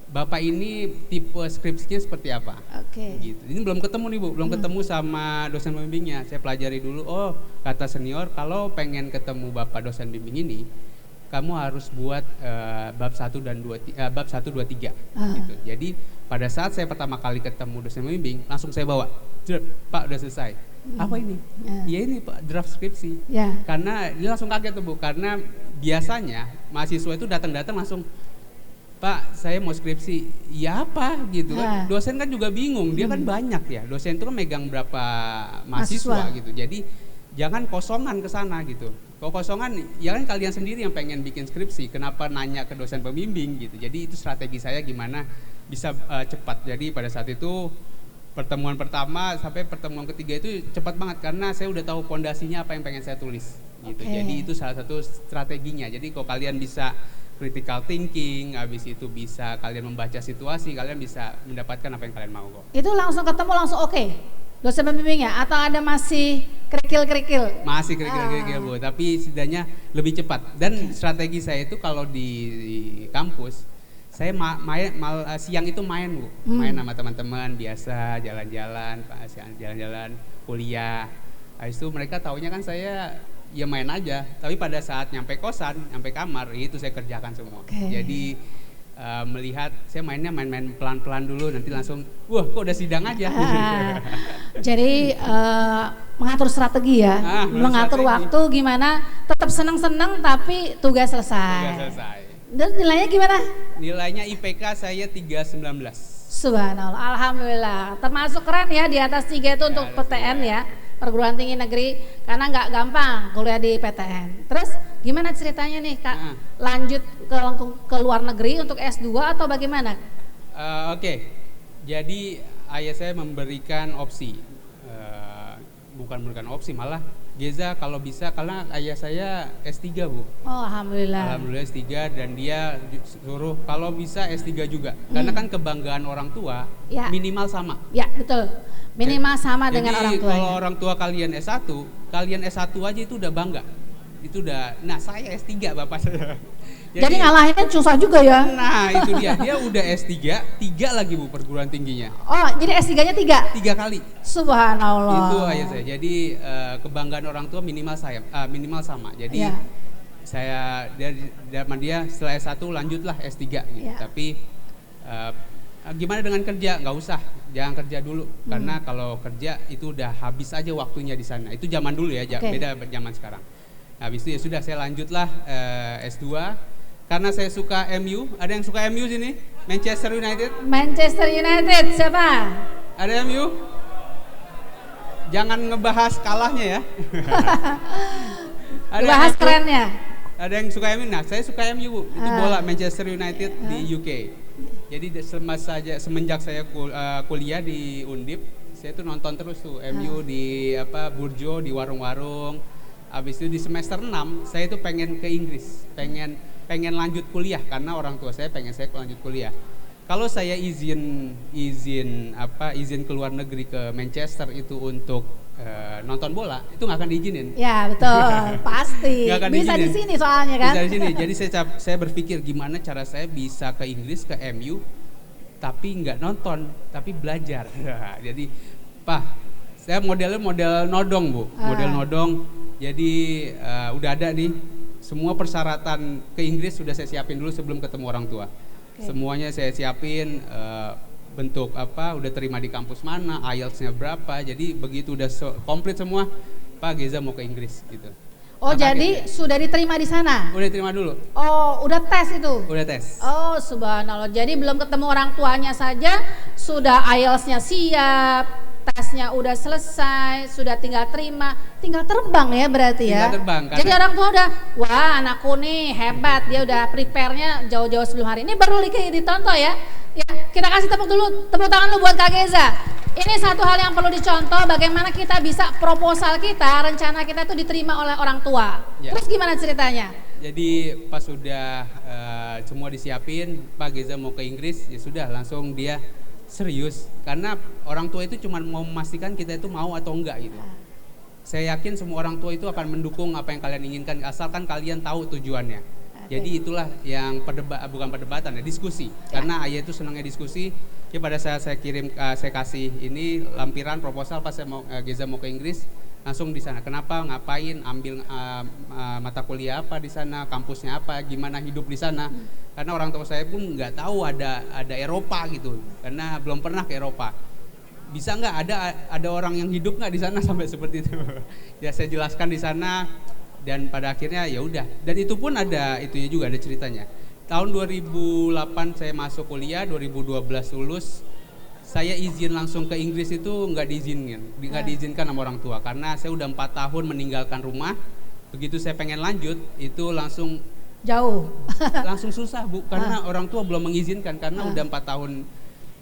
Bapak ini tipe skripsinya seperti apa? Gitu. Ini belum ketemu nih Bu, belum ketemu sama dosen pembimbingnya. Saya pelajari dulu. Oh, kata senior, kalau pengen ketemu Bapak dosen bimbing ini, kamu harus buat bab 1 dan 2 bab 1 2 3 gitu. Jadi pada saat saya pertama kali ketemu dosen pembimbing, langsung saya bawa. Pak udah selesai. Apa ini? Ya ini Pak, draft skripsi. Karena dia langsung kaget tuh Bu, karena biasanya mahasiswa itu datang-datang langsung, Pak, saya mau skripsi. Ya apa gitu kan. Dosen kan juga bingung, dia kan banyak ya. Dosen itu kan megang berapa mahasiswa gitu. Jadi jangan kosongan ke sana gitu. Kalau kosongan, ya kan kalian sendiri yang pengen bikin skripsi. Kenapa nanya ke dosen pembimbing gitu. Jadi itu strategi saya gimana bisa cepat. Jadi pada saat itu pertemuan pertama sampai pertemuan ketiga itu cepat banget karena saya udah tahu pondasinya apa yang pengen saya tulis gitu. Jadi itu salah satu strateginya. Jadi kalau kalian bisa critical thinking, habis itu bisa kalian membaca situasi, kalian bisa mendapatkan apa yang kalian mau kok. Itu langsung ketemu langsung oke? Dosen pembimbingnya atau ada masih kerikil-kerikil? Masih kerikil-kerikil Bu, tapi setidaknya lebih cepat. Dan strategi saya itu kalau di kampus, saya siang itu main Bu, main sama teman-teman biasa, jalan-jalan, kuliah. Habis itu mereka taunya kan saya ya main aja, tapi pada saat nyampe kosan, nyampe kamar, itu saya kerjakan semua. Jadi melihat saya mainnya main-main pelan-pelan dulu, nanti langsung, wah kok udah sidang aja. Jadi mengatur strategi ya, mengatur strategi. Waktu gimana, tetap senang-senang tapi tugas selesai. Dan nilainya gimana? Nilainya IPK saya 319. Subhanallah, alhamdulillah, termasuk keren ya di atas 3 itu untuk PTN ya. Perguruan tinggi negeri, karena nggak gampang kuliah di PTN. Terus gimana ceritanya nih Kak? Lanjut ke luar negeri untuk S2 atau bagaimana? Oke. Jadi ayah saya memberikan opsi, bukan memberikan opsi, malah Geza kalau bisa, karena ayah saya S3 Bu. Oh alhamdulillah. Alhamdulillah S3, dan dia suruh kalau bisa S3 juga. Karena kan kebanggaan orang tua minimal sama. Ya betul. Minimal sama dengan orang tua. Kalau orang tua kalian S1, kalian S1 aja itu udah bangga. Itu udah, nah saya S3 bapak saya. Jadi ngalahinnya susah juga ya. Nah itu dia udah S3, 3 lagi Bu perguruan tingginya. Oh jadi S3-nya 3? 3 kali. Subhanallah. Itu ayah saya, jadi kebanggaan orang tua minimal sama. Jadi saya dia setelah S1 lanjutlah S3 gitu. Tapi gimana dengan kerja? Nggak usah, jangan kerja dulu. Karena kalau kerja itu udah habis aja waktunya di sana. Itu zaman dulu ya, beda zaman sekarang. Habis itu ya sudah saya lanjutlah S2. Karena saya suka MU, ada yang suka MU sini? Manchester United? Manchester United, siapa? Ada MU? Jangan ngebahas kalahnya ya. Bahas kerennya. Ada yang suka MU? Nah saya suka MU Bu, itu bola Manchester United di UK. Jadi semenjak saya kuliah di Undip, saya tuh nonton terus tuh MU di Burjo, di warung-warung. Habis itu di semester 6 saya tuh pengen ke Inggris, pengen lanjut kuliah karena orang tua saya pengen saya lanjut kuliah. Kalau saya izin ke luar negeri ke Manchester itu untuk nonton bola, itu nggak akan diizinin. Ya betul, pasti. Bisa di sini soalnya kan. Bisa di sini. Jadi saya berpikir gimana cara saya bisa ke Inggris, ke MU, tapi nggak nonton, tapi belajar. Jadi Pak, saya model nodong Bu, model nodong. Jadi udah ada nih semua persyaratan ke Inggris sudah saya siapin dulu sebelum ketemu orang tua. Semuanya saya siapin, bentuk udah terima di kampus mana, IELTS-nya berapa. Jadi begitu udah komplit semua, Pak Geza mau ke Inggris gitu. Oh jadi sudah diterima di sana? Udah diterima dulu. Oh udah tes itu? Udah tes. Oh subhanallah, jadi belum ketemu orang tuanya saja sudah IELTS-nya siap, tesnya udah selesai, sudah tinggal terbang ya berarti ya. Tinggal terbang. Jadi orang tua udah, wah anakku nih hebat, dia udah prepare-nya jauh-jauh sebelum hari ini, baru ditonton ya. Ya kita kasih tepuk tangan lu buat Kak Geza. Ini satu hal yang perlu dicontoh, bagaimana kita bisa proposal kita, rencana kita itu diterima oleh orang tua. Terus gimana ceritanya? Jadi pas sudah semua disiapin, Pak Geza mau ke Inggris, ya sudah langsung dia Serius, karena orang tua itu cuma mau memastikan kita itu mau atau enggak gitu. Saya yakin semua orang tua itu akan mendukung apa yang kalian inginkan asalkan kalian tahu tujuannya. Jadi itulah yang bukan perdebatan ya, diskusi. Karena ayah itu senangnya diskusi. Ya pada saat saya kirim, saya kasih ini lampiran proposal pas saya mau Geza mau ke Inggris, langsung di sana. Kenapa? Ngapain? Ambil mata kuliah apa di sana? Kampusnya apa? Gimana hidup di sana? Karena orang tua saya pun nggak tahu ada Eropa gitu, karena belum pernah ke Eropa. Bisa nggak ada orang yang hidup nggak di sana sampai seperti itu? Ya saya jelaskan di sana dan pada akhirnya ya udah. Dan itu pun ada itunya juga, ada ceritanya. Tahun 2008 saya masuk kuliah, 2012 lulus. Saya izin langsung ke Inggris itu nggak diizinkan sama orang tua karena saya udah 4 tahun meninggalkan rumah. Begitu saya pengen lanjut itu langsung Jauh. langsung susah Bu, karena orang tua belum mengizinkan karena udah 4 tahun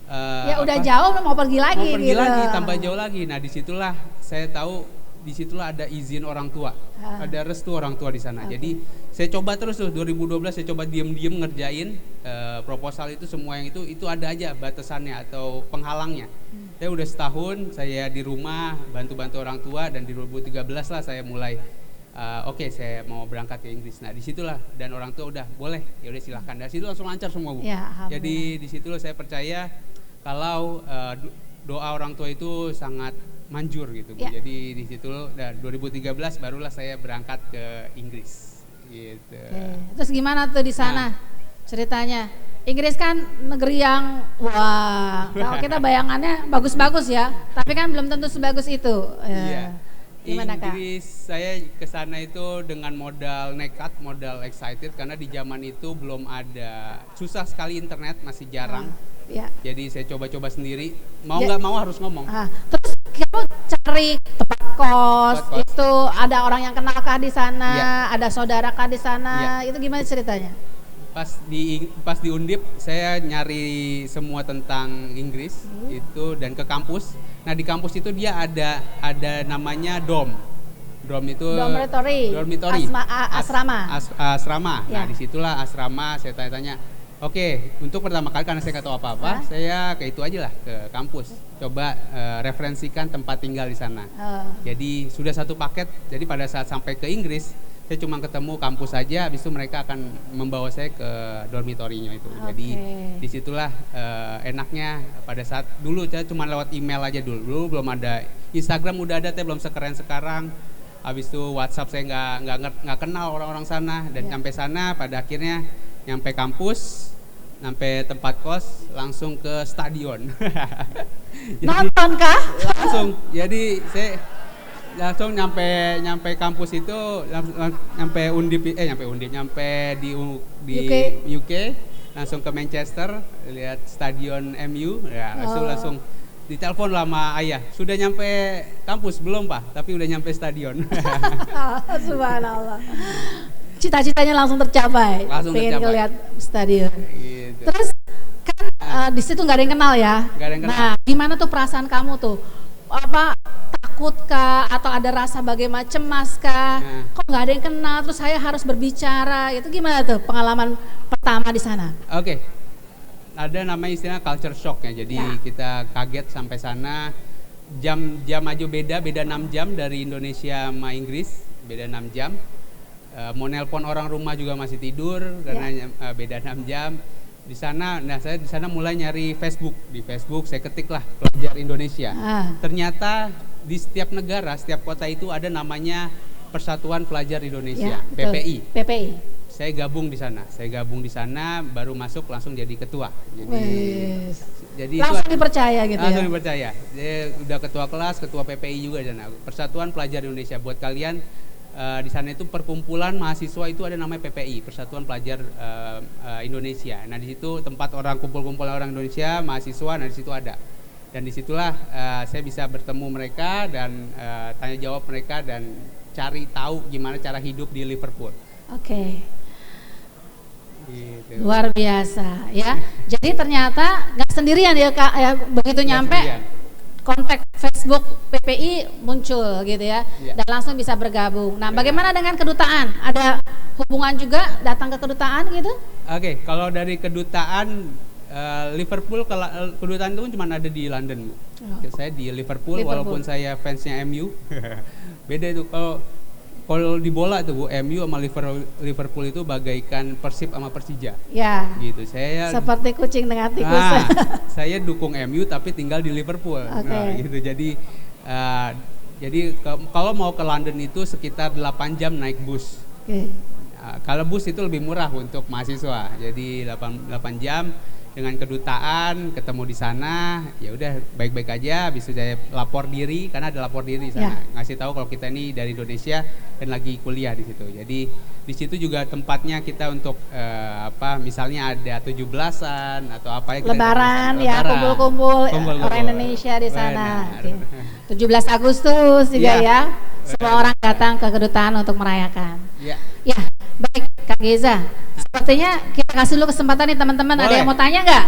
Ya udah jauh mau pergi lagi mau pergi gitu. lagi, tambah jauh lagi. Nah disitulah saya tahu, disitulah ada izin orang tua, ada restu orang tua di sana. Jadi saya coba terus tuh 2012 saya coba diem ngerjain proposal itu, semua yang itu ada aja batasannya atau penghalangnya. Saya udah setahun saya di rumah bantu orang tua dan di 2013 lah saya mulai oke, saya mau berangkat ke Inggris. Nah disitulah dan orang tua udah boleh, ya udah silahkan. Dari situ langsung lancar semua Bu. Ya, jadi disitulah saya percaya kalau doa orang tua itu sangat manjur gitu Bu. Ya. Jadi di situ 2013 barulah saya berangkat ke Inggris. Gitu. Oke. Terus gimana tuh di sana ceritanya? Inggris kan negeri yang wah, kalau kita bayangannya bagus-bagus ya, tapi kan belum tentu sebagus itu. Iya. Gimana Kak? Inggris saya ke sana itu dengan modal nekat, modal excited karena di zaman itu belum ada, susah sekali internet, masih jarang. Ya. Jadi saya coba-coba sendiri, mau nggak mau harus ngomong. Terus kamu cari tempat kos, itu ada orang yang kenal kah di sana, ada saudara kah di sana, itu gimana ceritanya? Pas di Undip saya nyari semua tentang Inggris itu dan ke kampus. Nah di kampus itu dia ada namanya dorm itu dormitory, asrama. Ya. Nah disitulah asrama saya tanya-tanya. Oke, untuk pertama kali karena saya nggak tahu apa-apa, saya ke itu aja lah ke kampus. Coba referensikan tempat tinggal di sana. Jadi sudah satu paket. Jadi pada saat sampai ke Inggris, saya cuma ketemu kampus saja. Habis itu mereka akan membawa saya ke dormitorinya itu. Jadi disitulah enaknya pada saat dulu saya cuma lewat email aja dulu. Dulu belum ada Instagram, udah ada tapi belum sekeren sekarang. Habis itu WhatsApp saya nggak kenal orang-orang sana dan sampai sana pada akhirnya nyampe kampus, sampai tempat kos, langsung ke stadion. Nonton kah? Langsung. Jadi saya langsung nyampe kampus itu, nyampe di UK, langsung ke Manchester, lihat stadion MU, ya langsung ditelepon lah sama ayah. Sudah nyampe kampus belum Pak? Tapi udah nyampe stadion. Subhanallah. Cita-citanya langsung tercapai. Pengen ngeliat stadion. Gitu. Terus kan di situ nggak ada yang kenal ya. Gak ada yang kenal. Nah, gimana tuh perasaan kamu tuh? Apa takut kah atau ada rasa bagaimana cemas kah? Kok nggak ada yang kenal? Terus saya harus berbicara. Itu gimana tuh pengalaman pertama di sana? Oke. Ada namanya istilah culture shock ya. Jadi kita kaget sampai sana. Jam aja beda 6 jam dari Indonesia sama Inggris, beda 6 jam. Mau nelpon orang rumah juga masih tidur karena beda 6 jam. Di sana, nah saya di sana mulai nyari Facebook. Di Facebook saya ketiklah pelajar Indonesia. Ternyata di setiap negara, setiap kota itu ada namanya Persatuan Pelajar Indonesia, PPI. Saya gabung di sana, baru masuk langsung jadi ketua. Jadi langsung dipercaya gitu langsung ya. dipercaya. Dia udah ketua kelas, ketua PPI juga di sana. Persatuan Pelajar Indonesia. Buat kalian di sana itu perkumpulan mahasiswa itu ada namanya PPI, Persatuan Pelajar Indonesia. Nah di situ tempat orang kumpul-kumpul orang Indonesia, mahasiswa. Nah di situ ada. Dan disitulah saya bisa bertemu mereka dan tanya jawab mereka dan cari tahu gimana cara hidup di Liverpool. Oke. Gitu. Luar biasa ya. Jadi ternyata nggak sendirian ya Kak ya, begitu nyampe kontak Facebook PPI muncul gitu ya, dan langsung bisa bergabung. Nah, bagaimana dengan kedutaan? Ada hubungan juga datang ke kedutaan gitu? Oke, kalau dari kedutaan Liverpool kedutaan itu cuma ada di London, Bu. Saya di Liverpool, walaupun saya fansnya MU. Beda itu kalau di bola tuh Bu, MU sama Liverpool itu bagaikan Persib sama Persija. Ya. Gitu. Saya seperti kucing dengan tikus. Saya dukung MU tapi tinggal di Liverpool. Okay. Nah, gitu. Jadi kalau mau ke London itu sekitar 8 jam naik bus. Okay. Kalau bus itu lebih murah untuk mahasiswa. Jadi 8 jam dengan kedutaan, ketemu di sana, ya udah baik-baik aja. Bisa saya lapor diri karena ada lapor diri di sana. Ngasih tahu kalau kita ini dari Indonesia dan lagi kuliah di situ. Jadi di situ juga tempatnya kita untuk misalnya ada 17-an atau apa ya, Lebaran ya, kumpul-kumpul orang Indonesia di sana. Okay. 17 Agustus juga ya. Semua orang datang ke kedutaan untuk merayakan. Ya, baik Kak Geza. Sepertinya kita kasih dulu kesempatan nih teman-teman. Ada yang mau tanya nggak?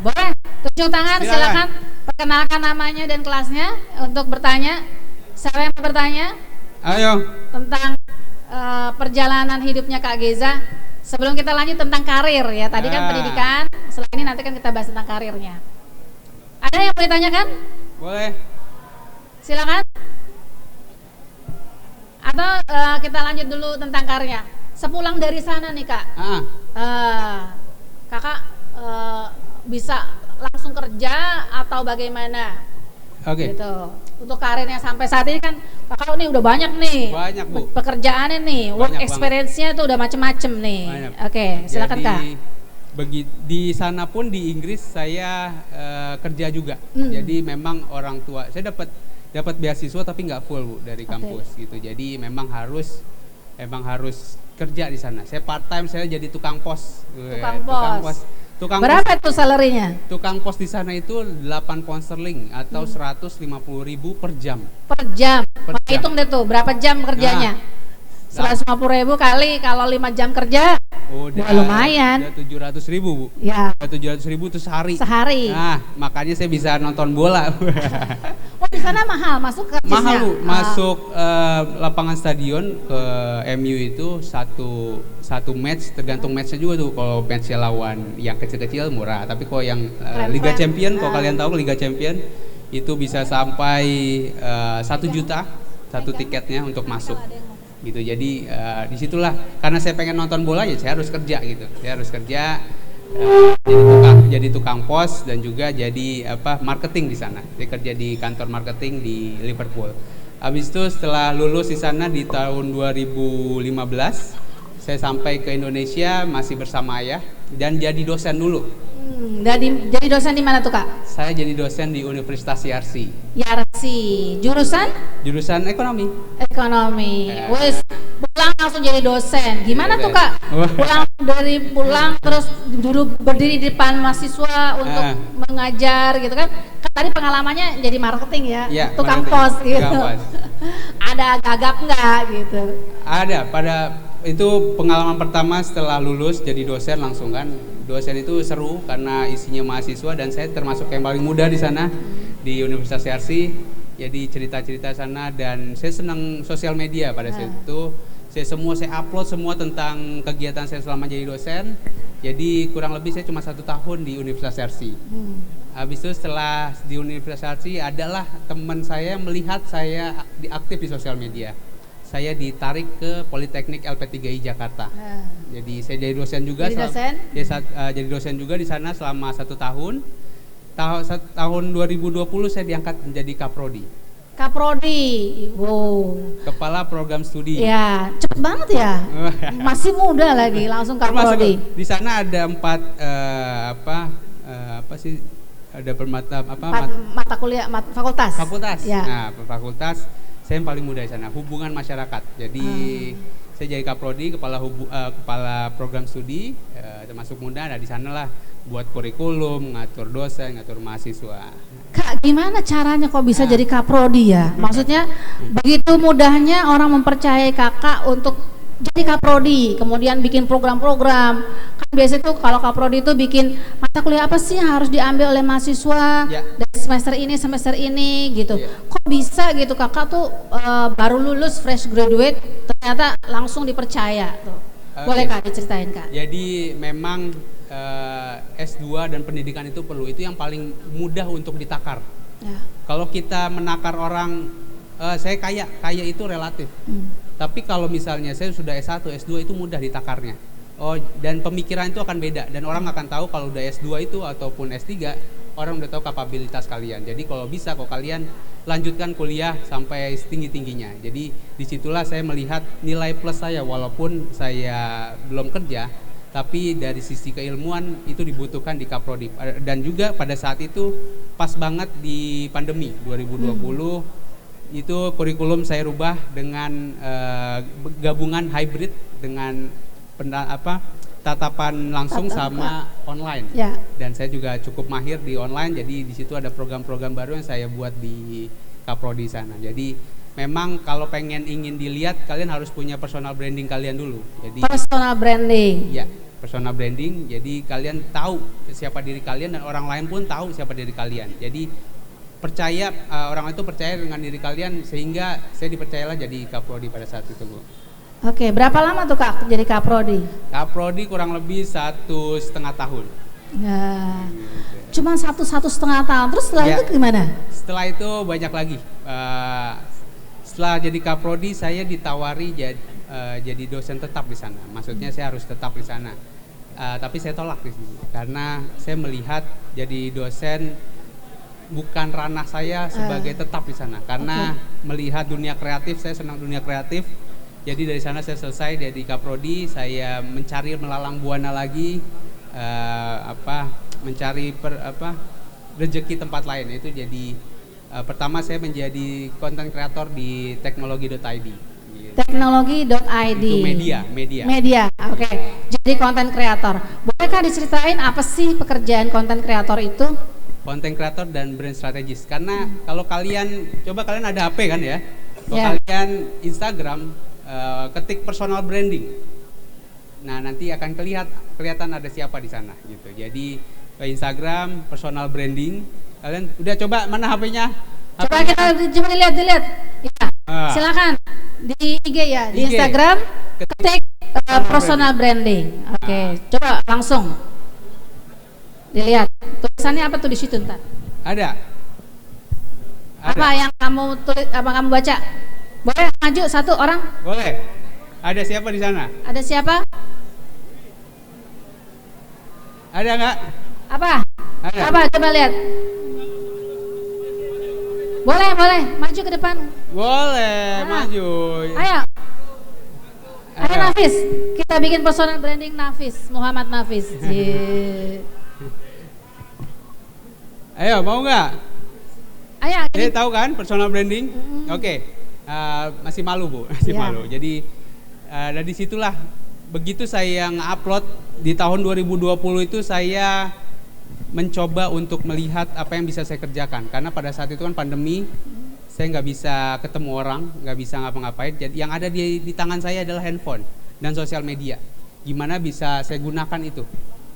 Boleh. Tunjuk tangan, silakan. Perkenalkan namanya dan kelasnya untuk bertanya. Siapa yang mau bertanya? Ayo. Tentang perjalanan hidupnya Kak Geza. Sebelum kita lanjut tentang karir ya. Tadi kan pendidikan. Setelah ini nanti kan kita bahas tentang karirnya. Ada yang mau ditanyakan? Boleh. Silakan. Atau kita lanjut dulu tentang karirnya. Sepulang dari sana nih Kak, Kakak bisa langsung kerja atau bagaimana? Oke. Gitu. Untuk karirnya sampai saat ini kan Kakak nih udah banyak nih. Banyak Bu. Pekerjaannya nih, work experience-nya tuh udah macem-macem nih. Oke, silakan Kak. Di sana pun di Inggris saya kerja juga. Jadi memang orang tua saya dapat beasiswa tapi nggak full Bu dari kampus gitu. Jadi memang harus kerja di sana. Saya part time, saya jadi tukang pos. Berapa tuh salarinya? Tukang pos di sana itu 8 pound sterling atau 150.000 per jam. Per jam. Hitung deh tuh berapa jam kerjanya. 150.000 kali kalau 5 jam kerja. Udah lumayan. Udah 700.000 Bu. Ya. 700.000 itu sehari. Nah, makanya saya bisa nonton bola. Di sana mahal masuk ke mahal Bu, masuk lapangan stadion ke MU itu satu match, tergantung matchnya juga tuh. Kalau matchnya lawan yang kecil-kecil murah, tapi kalau yang Liga Champion, kalau kalian tahu Liga Champion itu bisa sampai 1 juta satu tiketnya untuk masuk gitu. Jadi disitulah karena saya pengen nonton bola ya saya harus kerja gitu. Saya harus kerja jadi tukang pos dan juga jadi marketing di sana. Saya kerja di kantor marketing di Liverpool. Habis itu setelah lulus di sana di tahun 2015 saya sampai ke Indonesia masih bersama ayah dan jadi dosen dulu. Jadi dosen di mana tuh Kak? Saya jadi dosen di Universitas Yarsi. Jurusan ekonomi. Wes pulang langsung jadi dosen. Gimana tuh Kak? Pulang terus duduk berdiri di depan mahasiswa untuk mengajar gitu kan? Tadi pengalamannya jadi marketing ya, tukang pos gitu. Ada gagap nggak gitu? Ada. Pada itu pengalaman pertama setelah lulus jadi dosen langsung kan. Dosen itu seru karena isinya mahasiswa dan saya termasuk yang paling muda di sana di Universitas Yarsi. Jadi cerita-cerita sana dan saya senang sosial media pada saat itu. Saya upload semua tentang kegiatan saya selama jadi dosen. Jadi kurang lebih saya cuma 1 tahun di Universitas Yarsi. Habis itu setelah di Universitas Yarsi adalah teman saya melihat saya aktif di sosial media. Saya ditarik ke Politeknik LP3I Jakarta. Jadi saya jadi dosen juga. Jadi dosen juga di sana selama 1 tahun. Tahun 2020 saya diangkat menjadi Kaprodi. Wow. Kepala Program Studi. Ya, cepet banget ya. Masih muda lagi, langsung Kaprodi. Di sana ada 4 mata kuliah, fakultas. Ya. Nah, fakultas saya yang paling muda di sana, hubungan masyarakat. Jadi saya jadi Kaprodi, kepala program studi, termasuk muda. Nah di sanalah buat kurikulum, ngatur dosen, ngatur mahasiswa. Kak, gimana caranya kok bisa jadi Kaprodi ya? Maksudnya begitu mudahnya orang mempercayai Kakak untuk jadi Kaprodi, kemudian bikin program-program. Kan biasanya tuh kalau Kaprodi itu bikin mata kuliah apa sih yang harus diambil oleh mahasiswa dari semester ini gitu. Kok bisa gitu Kakak tuh baru lulus fresh graduate ternyata langsung dipercaya tuh. Boleh Kak diceritain Kak? Jadi memang S2 dan pendidikan itu perlu, itu yang paling mudah untuk ditakar. Ya. Kalau kita menakar orang, saya kaya itu relatif. Tapi kalau misalnya saya sudah S1, S2 itu mudah ditakarnya. Oh, dan pemikiran itu akan beda, dan orang akan tahu kalau udah S2 itu ataupun S3, orang udah tahu kapabilitas kalian. Jadi kalau bisa, kalau kalian lanjutkan kuliah sampai setinggi-tingginya. Jadi disitulah saya melihat nilai plus saya, walaupun saya belum kerja, tapi dari sisi keilmuan itu dibutuhkan di Kaprodi. Dan juga pada saat itu pas banget di pandemi 2020, itu kurikulum saya rubah dengan gabungan hybrid dengan tatapan langsung sama online. Ya. Dan saya juga cukup mahir di online, jadi di situ ada program-program baru yang saya buat di Kaprodi sana. Jadi memang kalau ingin dilihat, kalian harus punya personal branding kalian dulu. Jadi personal branding. Ya, personal branding. Jadi kalian tahu siapa diri kalian, dan orang lain pun tahu siapa diri kalian. Jadi percaya, orang itu percaya dengan diri kalian, sehingga saya dipercayalah jadi Kaprodi pada saat itu, Bu. Oke, berapa lama tuh Kak jadi Kaprodi? Kaprodi kurang lebih 1,5 tahun. Ya. Cuma 1,5 tahun. Terus setelah Ya. itu gimana? Setelah itu banyak lagi. Setelah jadi Kaprodi, saya ditawari jadi dosen tetap di sana. Maksudnya saya harus tetap di sana. Tapi saya tolak di sini karena saya melihat jadi dosen bukan ranah saya sebagai tetap di sana. Karena melihat dunia kreatif, saya senang dunia kreatif. Jadi dari sana saya selesai jadi Kaprodi, saya mencari melalang buana lagi, mencari rezeki tempat lain. Itu jadi pertama saya menjadi content creator di teknologi.id. Teknologi.id. Itu media. Media, oke. Jadi content creator. Bolehkah diceritain apa sih pekerjaan content creator itu? Content creator dan brand strategis. Karena kalau kalian ada HP kan ya? Kalau Ya. kalian Instagram ketik personal branding. Nah, nanti akan kelihatan ada siapa di sana gitu. Jadi ke Instagram personal branding. Kalian udah coba mana HP-nya? Coba kita dilihat. Ya. Silakan di IG ya, di IG. Instagram ketik personal branding. Oke, coba langsung dilihat. Tulisannya apa tuh di situ ntar? Ada. Apa yang kamu tulis? Apa kamu baca? Boleh maju satu orang? Boleh. Ada siapa di sana? Ada siapa? Ada nggak? Apa? Ada. Apa? Coba lihat. Boleh, maju ke depan. Boleh, maju. Ayo. Ayo Nafis, kita bikin personal branding Nafis, Muhammad Nafis. Ayo, mau nggak? Ayo. Jadi tahu kan personal branding? Oke. Masih malu, Bu. Masih Ya. malu. Jadi dari situlah begitu saya nge-upload di tahun 2020 itu saya mencoba untuk melihat apa yang bisa saya kerjakan, karena pada saat itu kan pandemi, saya nggak bisa ketemu orang, nggak bisa ngapa-ngapain. Jadi yang ada di tangan saya adalah handphone dan sosial media. Gimana bisa saya gunakan itu?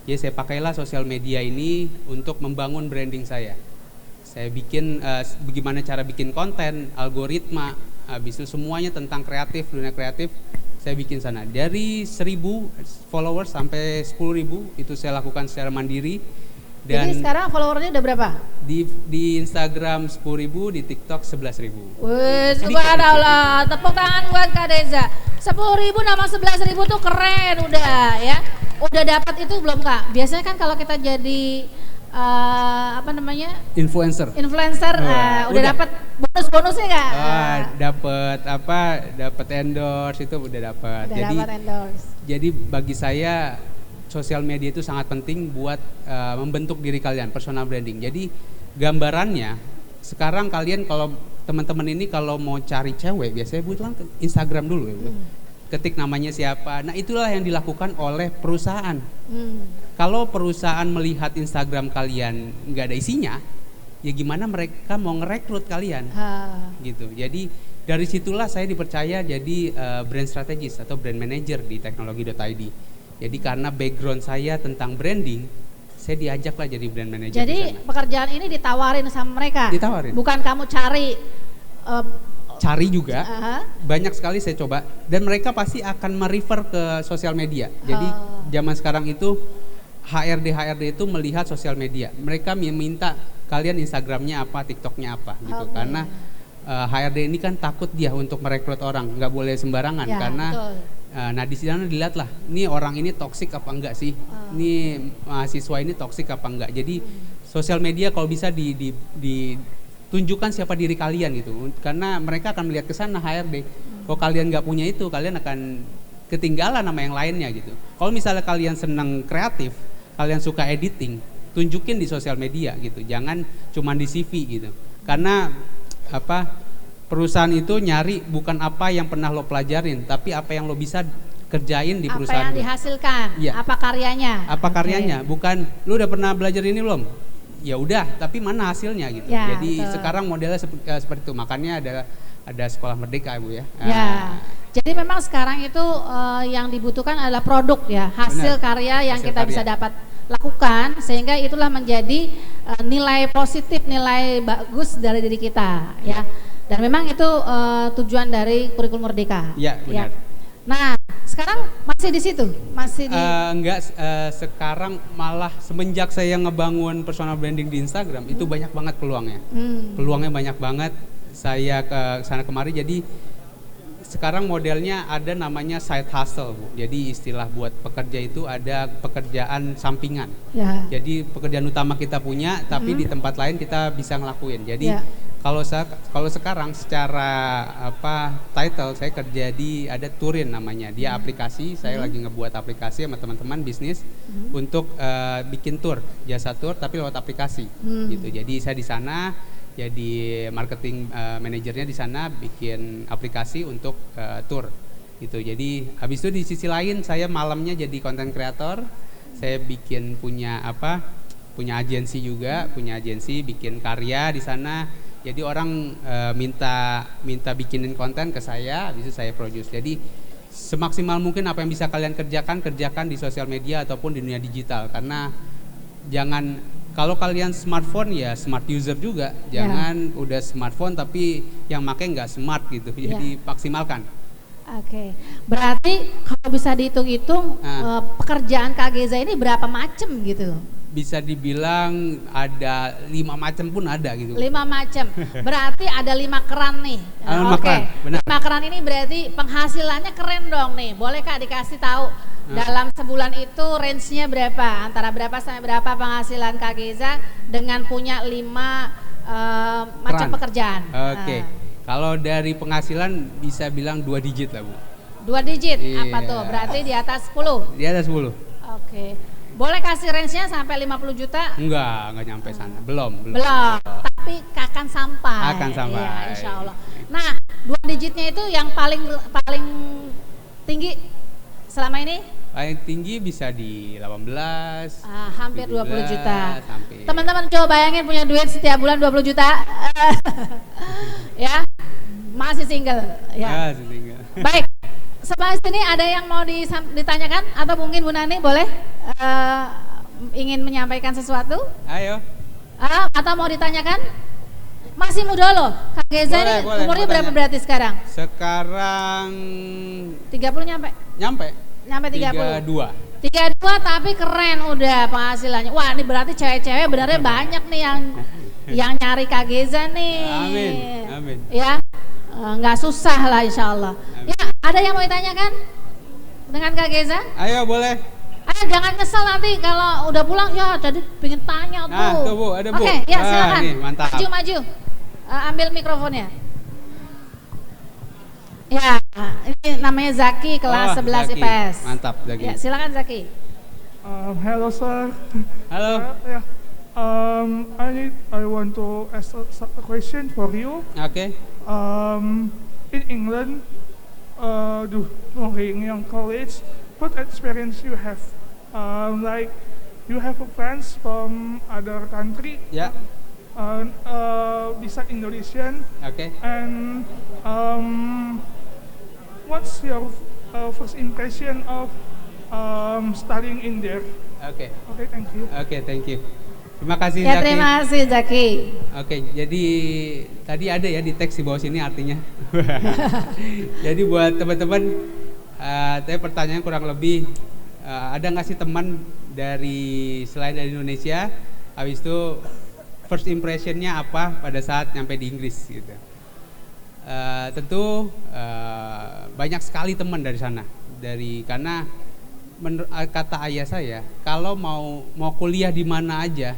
Ya saya pakailah sosial media ini untuk membangun branding saya. Saya bikin bagaimana cara bikin konten, algoritma, habis itu semuanya tentang kreatif, dunia kreatif. Saya bikin sana dari 1.000 followers sampai 10.000 itu saya lakukan secara mandiri. Dan jadi sekarang followernya udah berapa? di Instagram 10.000, di TikTok 11.000. Wih, subhanallah, tepuk tangan buat Kak Deza. 10.000 nama 11.000 tuh keren udah ya. Udah dapat itu belum Kak? Biasanya kan kalau kita jadi Influencer. udah dapat bonusnya nggak? Dapat endorse itu udah dapat. Udah dapat endorse. Jadi bagi saya sosial media itu sangat penting buat membentuk diri kalian, personal branding. Jadi gambarannya sekarang kalian kalau teman-teman ini kalau mau cari cewek biasanya butuh Instagram dulu ya. Ketik namanya siapa. Nah, itulah yang dilakukan oleh perusahaan. Kalau perusahaan melihat Instagram kalian nggak ada isinya, ya gimana mereka mau ngerekrut kalian? Gitu. Jadi dari situlah saya dipercaya jadi brand strategis atau brand manager di teknologi.id. Jadi karena background saya tentang branding, saya diajaklah jadi brand manager. Jadi pekerjaan ini ditawarin sama mereka? Ditawarin. Bukan kamu cari cari juga. Aha. Banyak sekali saya coba dan mereka pasti akan merefer ke sosial media. Jadi zaman sekarang itu HRD itu melihat sosial media. Mereka meminta kalian Instagramnya apa, TikToknya apa gitu. Oke. Karena HRD ini kan takut dia untuk merekrut orang, nggak boleh sembarangan Ya, karena betul. nah di sana dilihat lah, ini orang ini toksik apa enggak sih, ini mahasiswa ini toksik apa enggak. Jadi sosial media kalau bisa ditunjukkan siapa diri kalian gitu, karena mereka akan melihat ke sana HRD. Kalau kalian nggak punya itu, kalian akan ketinggalan sama yang lainnya gitu. Kalau misalnya kalian senang kreatif, kalian suka editing, tunjukin di sosial media gitu, jangan cuma di CV gitu. Karena perusahaan itu nyari bukan apa yang pernah lo pelajarin, tapi apa yang lo bisa kerjain di perusahaan. Apa yang lo. dihasilkan? Iya. Apa karyanya? Apa karyanya? Oke. Bukan lu udah pernah belajar ini belum? Ya udah, tapi mana hasilnya gitu. Ya, Jadi betul. sekarang modelnya seperti itu. Makanya ada sekolah merdeka, Bu ya. Ya. Jadi memang sekarang itu yang dibutuhkan adalah produk ya, hasil Benar. karya yang Hasil kita karya. bisa dapat lakukan, sehingga itulah menjadi nilai positif, nilai bagus dari diri kita ya. Dan memang itu tujuan dari kurikulum merdeka. Ya, benar. Nah, sekarang masih di situ, masih di Enggak, sekarang malah semenjak saya ngebangun personal branding di Instagram itu banyak banget peluangnya. Peluangnya banyak banget. Saya ke sana kemari, jadi sekarang modelnya ada namanya side hustle, Bu. Jadi istilah buat pekerja itu ada pekerjaan sampingan. ya. Jadi pekerjaan utama kita punya, tapi di tempat lain kita bisa ngelakuin. Jadi Ya. kalau sekarang secara title saya kerja di ada Turin namanya. Dia aplikasi, saya lagi ngebuat aplikasi sama teman-teman bisnis untuk bikin tour, jasa tour tapi lewat aplikasi gitu. Jadi saya di sana jadi marketing manajernya di sana, bikin aplikasi untuk tour gitu. Jadi habis itu di sisi lain saya malamnya jadi content creator. Saya bikin punya agensi juga, punya agensi bikin karya di sana. Jadi orang minta bikinin konten ke saya, habis itu saya produce. Jadi semaksimal mungkin apa yang bisa kalian kerjakan di sosial media ataupun di dunia digital. Karena kalau kalian smartphone ya smart user juga, jangan udah smartphone tapi yang make nggak smart gitu. Jadi maksimalkan. Oke, berarti kalau bisa dihitung-hitung pekerjaan Kak Geza ini berapa macam gitu loh? Bisa dibilang ada 5 macam pun ada gitu. 5 macam, berarti ada 5 keran nih. Lima keran, benar. 5 keran ini berarti penghasilannya keren dong nih. Boleh Kak dikasih tahu dalam sebulan itu range-nya berapa? Antara berapa sampai berapa penghasilan Kak Geza dengan punya 5 macam pekerjaan? Oke. Kalau dari penghasilan bisa bilang 2 digit lah, Bu. 2 digit, Iya. apa tuh? Berarti di atas 10? Di atas 10. Oke. Boleh kasih range-nya sampai 50 juta? Enggak nyampe sana. Belum. Belum, tapi akan sampai. Akan sampai. Iya, insya Allah. Nah, 2 digitnya itu yang paling tinggi selama ini? Paling tinggi bisa di 18. Hampir 20 juta. Sampai. Teman-teman coba bayangin punya duit setiap bulan 20 juta. Ya, masih single. Ya. Tinggal. Baik, sebelah sini ada yang mau ditanyakan atau mungkin Bu Nani boleh ingin menyampaikan sesuatu? Ayo. Atau mau ditanyakan? Masih muda loh, Kak Geza ini Boleh, umurnya mau berapa tanya. berarti sekarang? Sekarang 30 nyampe? nyampe. Nyampe 30? 32. 32 tapi keren udah penghasilannya. Wah ini berarti cewek-cewek benernya banyak nih yang nyari Kak Geza nih. Amin. Ya, nggak susah lah insya Allah. Amin. Ya, ada yang mau ditanyakan dengan Kak Geza? Ayo boleh. Jangan nyesel nanti kalau udah pulang ya jadi pengen tanya tuh. Nah, tuh Bu, ada Bu. Oke, ya silakan. Nih, mantap. Maju. Ambil mikrofonnya. Ya, ini namanya Zaki kelas 11 Zaki. IPS. Mantap, Zaki. Ya, silakan Zaki. Hello, sir. Halo. Yeah. I want to ask a question for you. Oke. In England, during young college, what experience you have? Like, you have friends from other country, Ya. beside Indonesian, Oke. and what's your first impression of studying in there? Oke. Okay, thank you. Oke, thank you. Terima kasih Ya Zaki. terima kasih Zaki. Oke, jadi tadi ada ya di teks di bawah sini artinya. Jadi buat teman-teman, saya pertanyaan kurang lebih ada nggak sih teman dari selain dari Indonesia, habis itu first impressionnya apa pada saat nyampe di Inggris gitu. Tentu banyak sekali teman dari sana, karena kata ayah saya, kalau mau kuliah di mana aja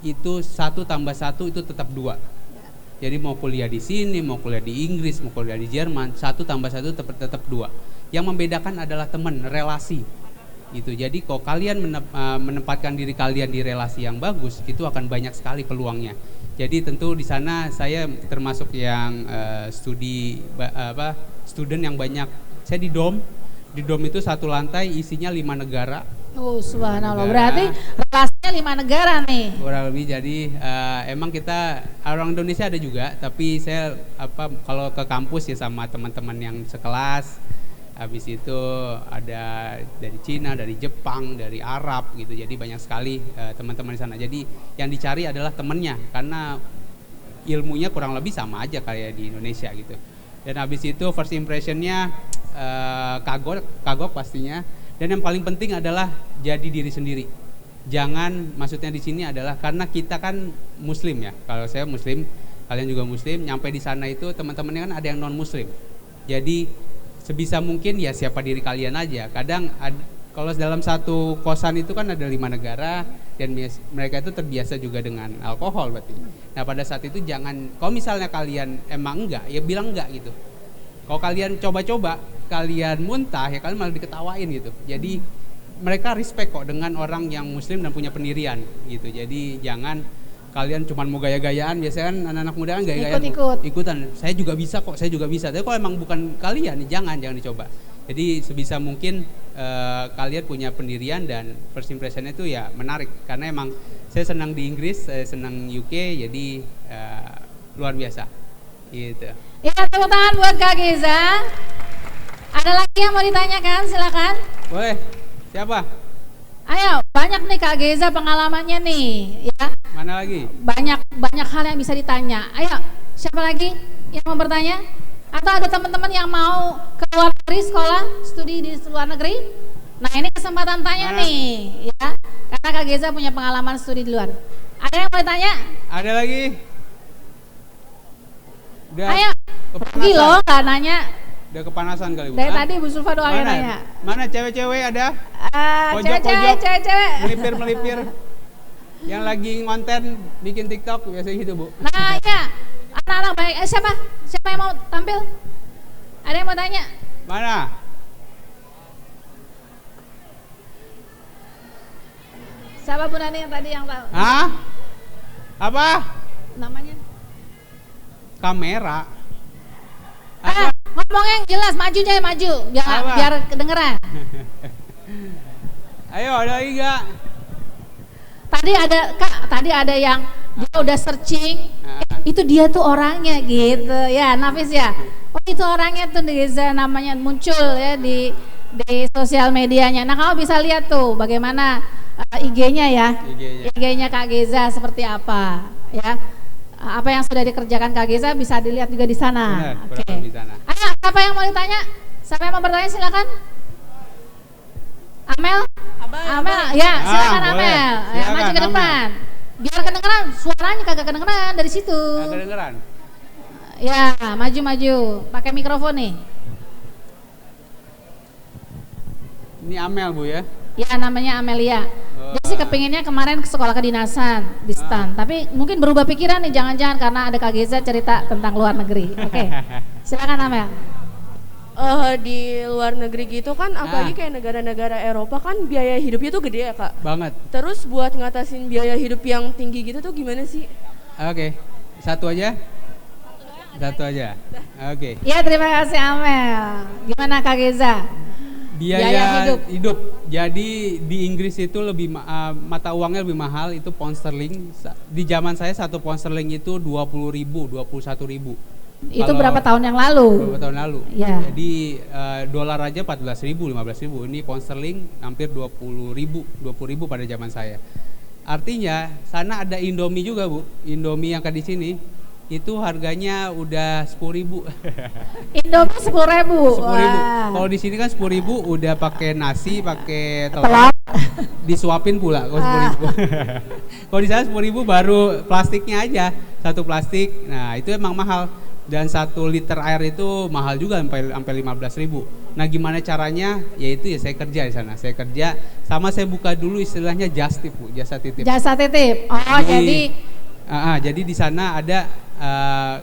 itu 1 tambah 1 itu tetap 2. Jadi mau kuliah di sini, mau kuliah di Inggris, mau kuliah di Jerman, 1 tambah 1 tetap 2. Yang membedakan adalah teman, relasi. Gitu. Jadi kalau kalian menempatkan diri kalian di relasi yang bagus, itu akan banyak sekali peluangnya. Jadi tentu di sana saya termasuk yang student yang banyak. Saya di dom itu 1 lantai isinya 5 negara. Oh subhanallah, berarti relasinya 5 negara nih. Kurang lebih, jadi emang kita orang Indonesia ada juga, tapi saya kalau ke kampus ya sama teman-teman yang sekelas. Habis itu ada dari Cina, dari Jepang, dari Arab gitu. Jadi banyak sekali teman-teman di sana. Jadi yang dicari adalah temennya, karena ilmunya kurang lebih sama aja kayak di Indonesia gitu. Dan habis itu first impressionnya kagok pastinya. Dan yang paling penting adalah jadi diri sendiri. Jangan, maksudnya di sini adalah karena kita kan Muslim ya. Kalau saya Muslim, kalian juga Muslim. Nyampe di sana itu teman-temannya kan ada yang non Muslim. Jadi sebisa mungkin ya siapa diri kalian aja. Kadang kalau dalam satu kosan itu kan ada 5 negara dan mereka itu terbiasa juga dengan alkohol berarti. Nah pada saat itu jangan, kalau misalnya kalian emang enggak, ya bilang enggak gitu. Kalau kalian coba-coba, kalian muntah ya kalian malah diketawain gitu. Jadi mereka respect kok dengan orang yang Muslim dan punya pendirian gitu. Jadi jangan kalian cuma mau gaya-gayaan, biasanya kan anak-anak muda kan gaya-gayaan ikutan. Saya juga bisa kok, saya juga bisa. Tapi kalau emang bukan kalian, jangan dicoba. Jadi sebisa mungkin kalian punya pendirian dan first impression itu ya menarik. Karena emang saya senang di Inggris, saya senang UK, jadi luar biasa. Gitu. Ya tepuk tangan buat Kak Geza. Ada lagi yang mau ditanyakan? Silakan. Boleh. Siapa? Ayo, banyak nih Kak Geza pengalamannya nih, ya. Mana lagi? Banyak hal yang bisa ditanya. Ayo, siapa lagi yang mau bertanya? Atau ada teman-teman yang mau ke luar negeri sekolah, studi di luar negeri? Nah, ini kesempatan tanya nih, ya. Karena Kak Geza punya pengalaman studi di luar. Ada yang mau ditanya? Ada lagi? Udah Ayo, pergi loh, nggak nanya. Udah kepanasan kali Bu. Dari tadi Bu Sulfa doang yang Mana? nanya. Mana cewek-cewek ada? Cewek-cewek. Melipir. Yang lagi ngonten bikin TikTok biasanya gitu Bu. Nah ya, anak-anak baik. Siapa yang mau tampil? Ada yang mau tanya? Mana? Siapa Bu Nani yang tadi yang tahu? Hah? Apa? Namanya? Kamera. Ngomong yang jelas, maju biar kedengeran. Ayo, ada lagi gak? Tadi ada yang dia udah searching, itu dia tuh orangnya gitu ya, Nafis ya. Oh itu orangnya tuh Geza, namanya muncul ya di sosial medianya. Nah kamu bisa lihat tuh bagaimana IG-nya ya, IG-nya Kak Geza seperti apa ya. Apa yang sudah dikerjakan Kak Geza bisa dilihat juga di sana. Oke. Ayo, siapa yang mau ditanya? Siapa yang mau bertanya silakan. Amel? Amel, ya silakan Amel. Ya, maju ke depan. Biar kedengeran, suaranya kagak kedengeran dari situ. Kagak kedengeran. Ya, maju. Pakai mikrofon nih. Ini Amel Bu ya? Ya namanya Amelia. Dia sih kepinginnya kemarin ke sekolah kedinasan di STAN, tapi mungkin berubah pikiran nih, jangan-jangan karena ada Kak Geza cerita tentang luar negeri. Oke. Silakan Amel. Di luar negeri gitu kan, apalagi kayak negara-negara Eropa kan biaya hidupnya tuh gede ya Kak. Banget. Terus buat ngatasin biaya hidup yang tinggi gitu tuh gimana sih? Oke. Satu aja. Oke. Ya terima kasih Amel. Gimana Kak Geza? Biaya hidup. Jadi di Inggris itu lebih mata uangnya lebih mahal, itu pound sterling. Di zaman saya 1 pound sterling itu 20.000, 21.000. Itu berapa tahun yang lalu? Berapa tahun lalu? Ya. Jadi dolar aja 14.000, 15.000. Ini pound sterling hampir 20.000 pada zaman saya. Artinya sana ada Indomie juga Bu. Indomie yang kayak di sini itu harganya udah 10.000. Indomie 10.000. 10.000. Kalau di sini kan 10.000 udah pakai nasi, pakai telur, disuapin pula. Kalau 10.000. Kalau di sana 10.000 baru plastiknya aja, satu plastik. Nah itu emang mahal. Dan 1 liter air itu mahal juga sampai 15.000. Nah gimana caranya? Yaitu ya saya kerja di sana. Saya kerja sama saya buka dulu istilahnya just tip Bu, jasa titip. Jasa titip. Oh jadi di sana ada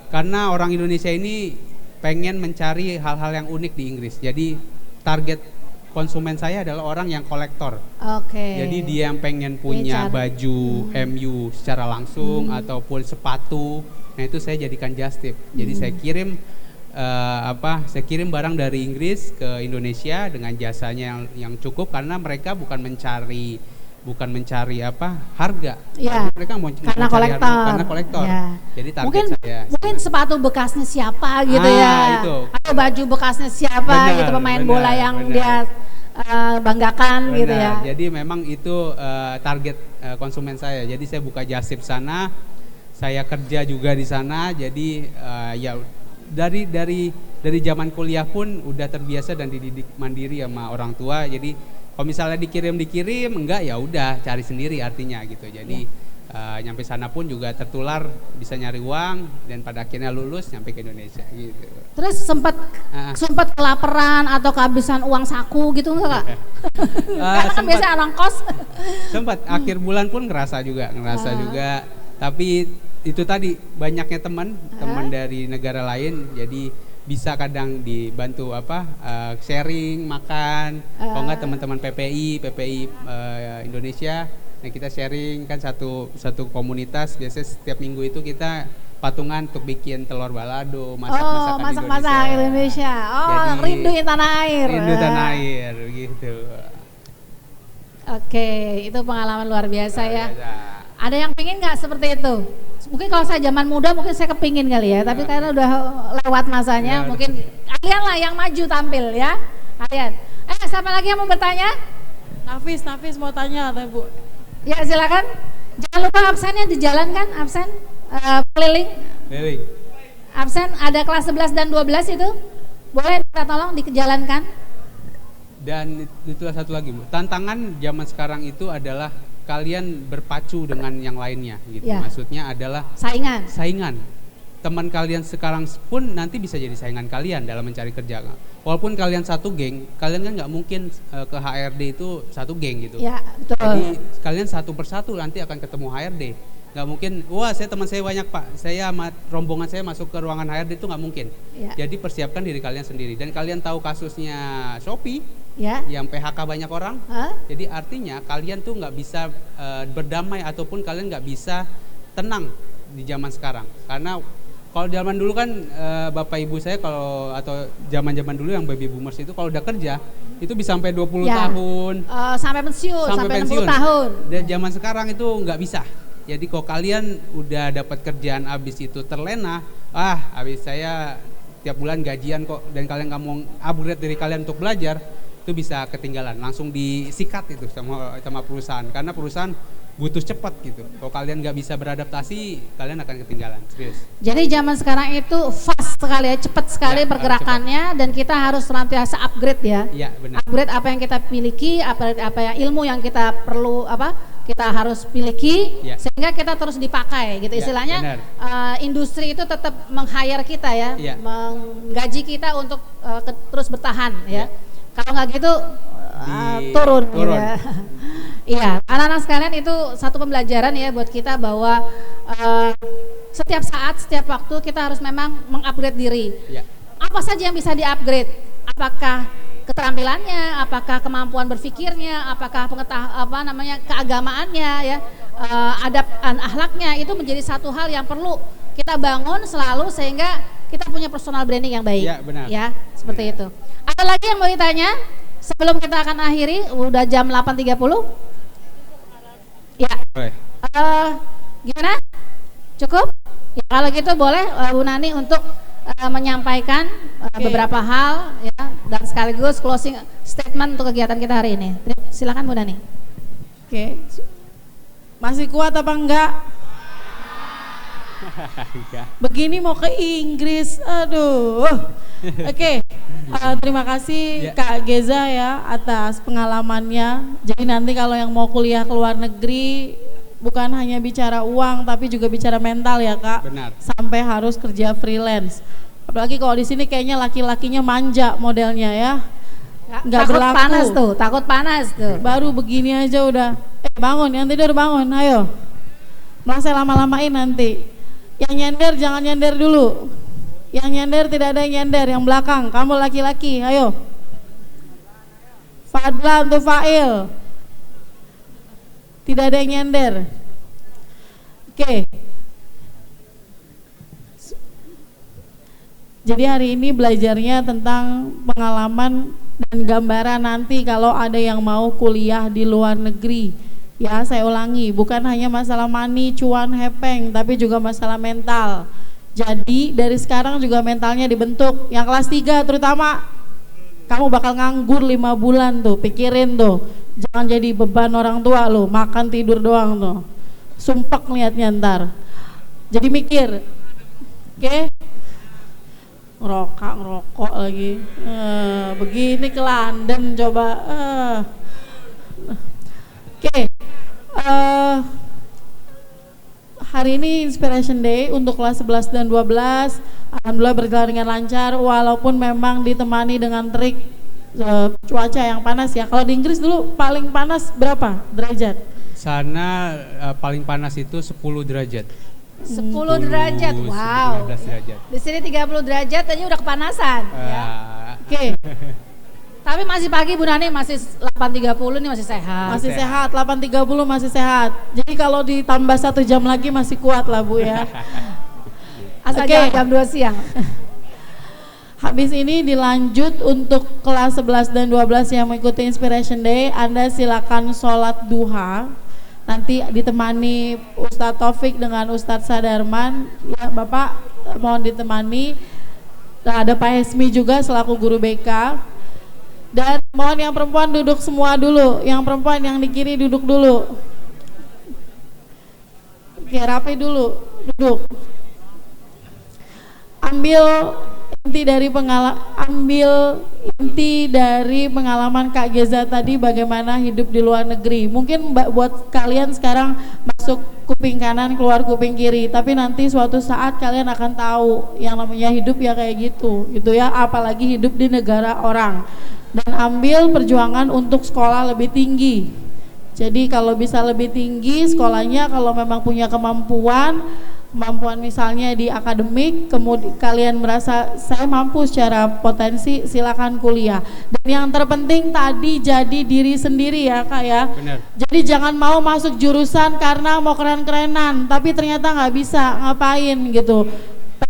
karena orang Indonesia ini pengen mencari hal-hal yang unik di Inggris. Jadi target konsumen saya adalah orang yang kolektor. Oke. Jadi dia yang pengen punya baju MU secara langsung ataupun sepatu. Nah itu saya jadikan just tip. Jadi saya kirim saya kirim barang dari Inggris ke Indonesia dengan jasanya yang cukup karena mereka bukan mencari harga. Ya. Mereka mau karena kolektor. Karena kolektor. Ya. Jadi target mungkin sepatu bekasnya siapa gitu ya. Itu. Atau baju bekasnya siapa gitu, pemain bola yang dia banggakan gitu ya. Jadi memang itu target konsumen saya. Jadi saya buka just tip sana. Saya kerja juga di sana. Jadi ya dari zaman kuliah pun udah terbiasa dan dididik mandiri sama orang tua. Jadi kalau misalnya dikirim enggak ya udah cari sendiri artinya gitu. Jadi nyampe sana pun juga tertular, bisa nyari uang dan pada akhirnya lulus nyampe ke Indonesia gitu. Terus sempat kelaparan atau kehabisan uang saku gitu enggak? Karena kan biasa orang kos. Sempat akhir bulan pun ngerasa juga. Tapi itu tadi banyaknya teman dari negara lain, jadi bisa kadang dibantu sharing makan. Kalau enggak teman-teman PPI Indonesia, nah kita sharing kan satu komunitas. Biasanya setiap minggu itu kita patungan untuk bikin telur balado, masak-masak Indonesia. Jadi, rindu tanah air gitu. Oke, itu pengalaman luar biasa ya. Ada yang pingin nggak seperti itu? Mungkin kalau saya zaman muda mungkin saya kepingin kali ya, tapi karena udah lewat masanya, mungkin kalian lah yang maju tampil ya. Kalian. Siapa lagi yang mau bertanya? Nafis mau tanya atau Bu? Ya silakan. Jangan lupa absennya dijalankan, absen keliling. Absen ada kelas 11 dan 12 itu. Boleh kita tolong dijalankan. Dan itulah satu lagi Bu. Tantangan zaman sekarang itu adalah kalian berpacu dengan yang lainnya gitu. Ya. Maksudnya adalah saingan. Teman kalian sekarang pun nanti bisa jadi saingan kalian dalam mencari kerja. Walaupun kalian satu geng, kalian kan nggak mungkin ke HRD itu satu geng gitu. Ya, betul. Jadi kalian satu persatu nanti akan ketemu HRD. Nggak mungkin, teman saya banyak Pak, saya sama rombongan saya masuk ke ruangan HRD itu nggak mungkin. Ya. Jadi persiapkan diri kalian sendiri. Dan kalian tahu kasusnya Shopee, yang PHK banyak orang. Jadi artinya kalian tuh nggak bisa berdamai ataupun kalian nggak bisa tenang di zaman sekarang. Karena kalau zaman dulu kan bapak ibu saya atau zaman dulu yang baby boomers itu kalau udah kerja itu bisa sampai 20 tahun. Sampai pensiun, sampai 60 tahun. Dan zaman sekarang itu nggak bisa. Jadi kalau kalian udah dapat kerjaan abis itu terlena, abis saya tiap bulan gajian kok dan kalian nggak mau upgrade diri kalian untuk belajar, itu bisa ketinggalan, langsung disikat itu sama perusahaan karena perusahaan butuh cepat gitu. Kalau kalian nggak bisa beradaptasi, kalian akan ketinggalan. Serius. Jadi zaman sekarang itu fast sekali ya, cepat sekali pergerakannya, dan kita harus senantiasa upgrade ya. Iya benar. Upgrade apa yang kita miliki, apa yang ilmu yang kita perlu kita harus miliki sehingga kita terus dipakai gitu. Istilahnya industri itu tetap meng-hire kita ya, menggaji kita untuk terus bertahan ya. Kalau nggak gitu turun. Ya. Iya, anak-anak sekalian itu satu pembelajaran ya buat kita bahwa setiap saat, setiap waktu kita harus memang mengupgrade diri. Apa saja yang bisa diupgrade? Apakah keterampilannya, apakah kemampuan berpikirnya, apakah keagamaannya ya, adab dan akhlaknya, itu menjadi satu hal yang perlu kita bangun selalu sehingga kita punya personal branding yang baik. Ya, seperti itu. Ada lagi yang mau ditanya? Sebelum kita akan akhiri, udah jam 8.30. Ya. Gimana? Cukup? Ya, kalau gitu boleh Bu Nani untuk menyampaikan beberapa hal ya, dan sekaligus closing statement untuk kegiatan kita hari ini. Silakan Bu Nani. Masih kuat apa enggak? Begini mau ke Inggris, aduh. Oke, terima kasih Kak Geza ya atas pengalamannya. Jadi nanti kalau yang mau kuliah ke luar negeri bukan hanya bicara uang tapi juga bicara mental ya Kak. Benar. Sampai harus kerja freelance. Apalagi kalau di sini kayaknya laki-lakinya manja modelnya ya. Nggak takut berlaku. takut panas tuh. Baru begini aja udah. Bangun, yang tidur bangun, ayo. Merasa lama-lamain nanti. Yang nyender jangan nyender dulu. Yang nyender tidak ada yang nyender, yang belakang. Kamu laki-laki, ayo. Fadlan untuk Fail. Tidak ada yang nyender. Oke. Jadi hari ini belajarnya tentang pengalaman dan gambaran nanti kalau ada yang mau kuliah di luar negeri. Ya, saya ulangi, bukan hanya masalah money, cuan, hepeng, tapi juga masalah mental. Jadi dari sekarang juga mentalnya dibentuk. Yang kelas 3 terutama, kamu bakal nganggur 5 bulan tuh, pikirin tuh. Jangan jadi beban orang tua lo, makan tidur doang tuh. Sumpek liatnya ntar. Jadi mikir, oke? Ngerokok lagi. Begini ke London coba. Oke. Hari ini Inspiration Day untuk kelas 11 dan 12. Alhamdulillah berjalan dengan lancar walaupun memang ditemani dengan terik cuaca yang panas ya. Kalau di Inggris dulu paling panas berapa derajat? Sana paling panas itu 10 derajat. 10 derajat, wow. 15 derajat. Di sini 30 derajat aja udah kepanasan. Ya. Oke. Tapi masih pagi Bu Nani, masih 8.30 nih masih sehat. Masih sehat, 8.30 masih sehat. Jadi kalau ditambah 1 jam lagi masih kuat lah Bu ya. Asal jam 2 siang. Habis ini dilanjut untuk kelas 11 dan 12 yang mengikuti Inspiration Day. Anda silakan sholat duha. Nanti ditemani Ustadz Taufik dengan Ustadz Sadarman. Ya Bapak mohon ditemani. Nah, ada Pak Hesmi juga selaku guru BK. Dan mohon yang perempuan duduk semua dulu. Yang perempuan yang di kiri duduk dulu. Oke, rapi dulu. Duduk. Ambil inti dari pengalaman Kak Geza tadi bagaimana hidup di luar negeri. Mungkin buat kalian sekarang masuk kuping kanan keluar kuping kiri, tapi nanti suatu saat kalian akan tahu yang namanya hidup ya kayak gitu ya, apalagi hidup di negara orang. Dan ambil perjuangan untuk sekolah lebih tinggi. Jadi kalau bisa lebih tinggi sekolahnya, kalau memang punya kemampuan misalnya di akademik, kemudian kalian merasa saya mampu secara potensi, silakan kuliah. Dan yang terpenting tadi jadi diri sendiri ya Kak ya. Benar. Jadi jangan mau masuk jurusan karena mau keren-kerenan tapi ternyata nggak bisa ngapain gitu.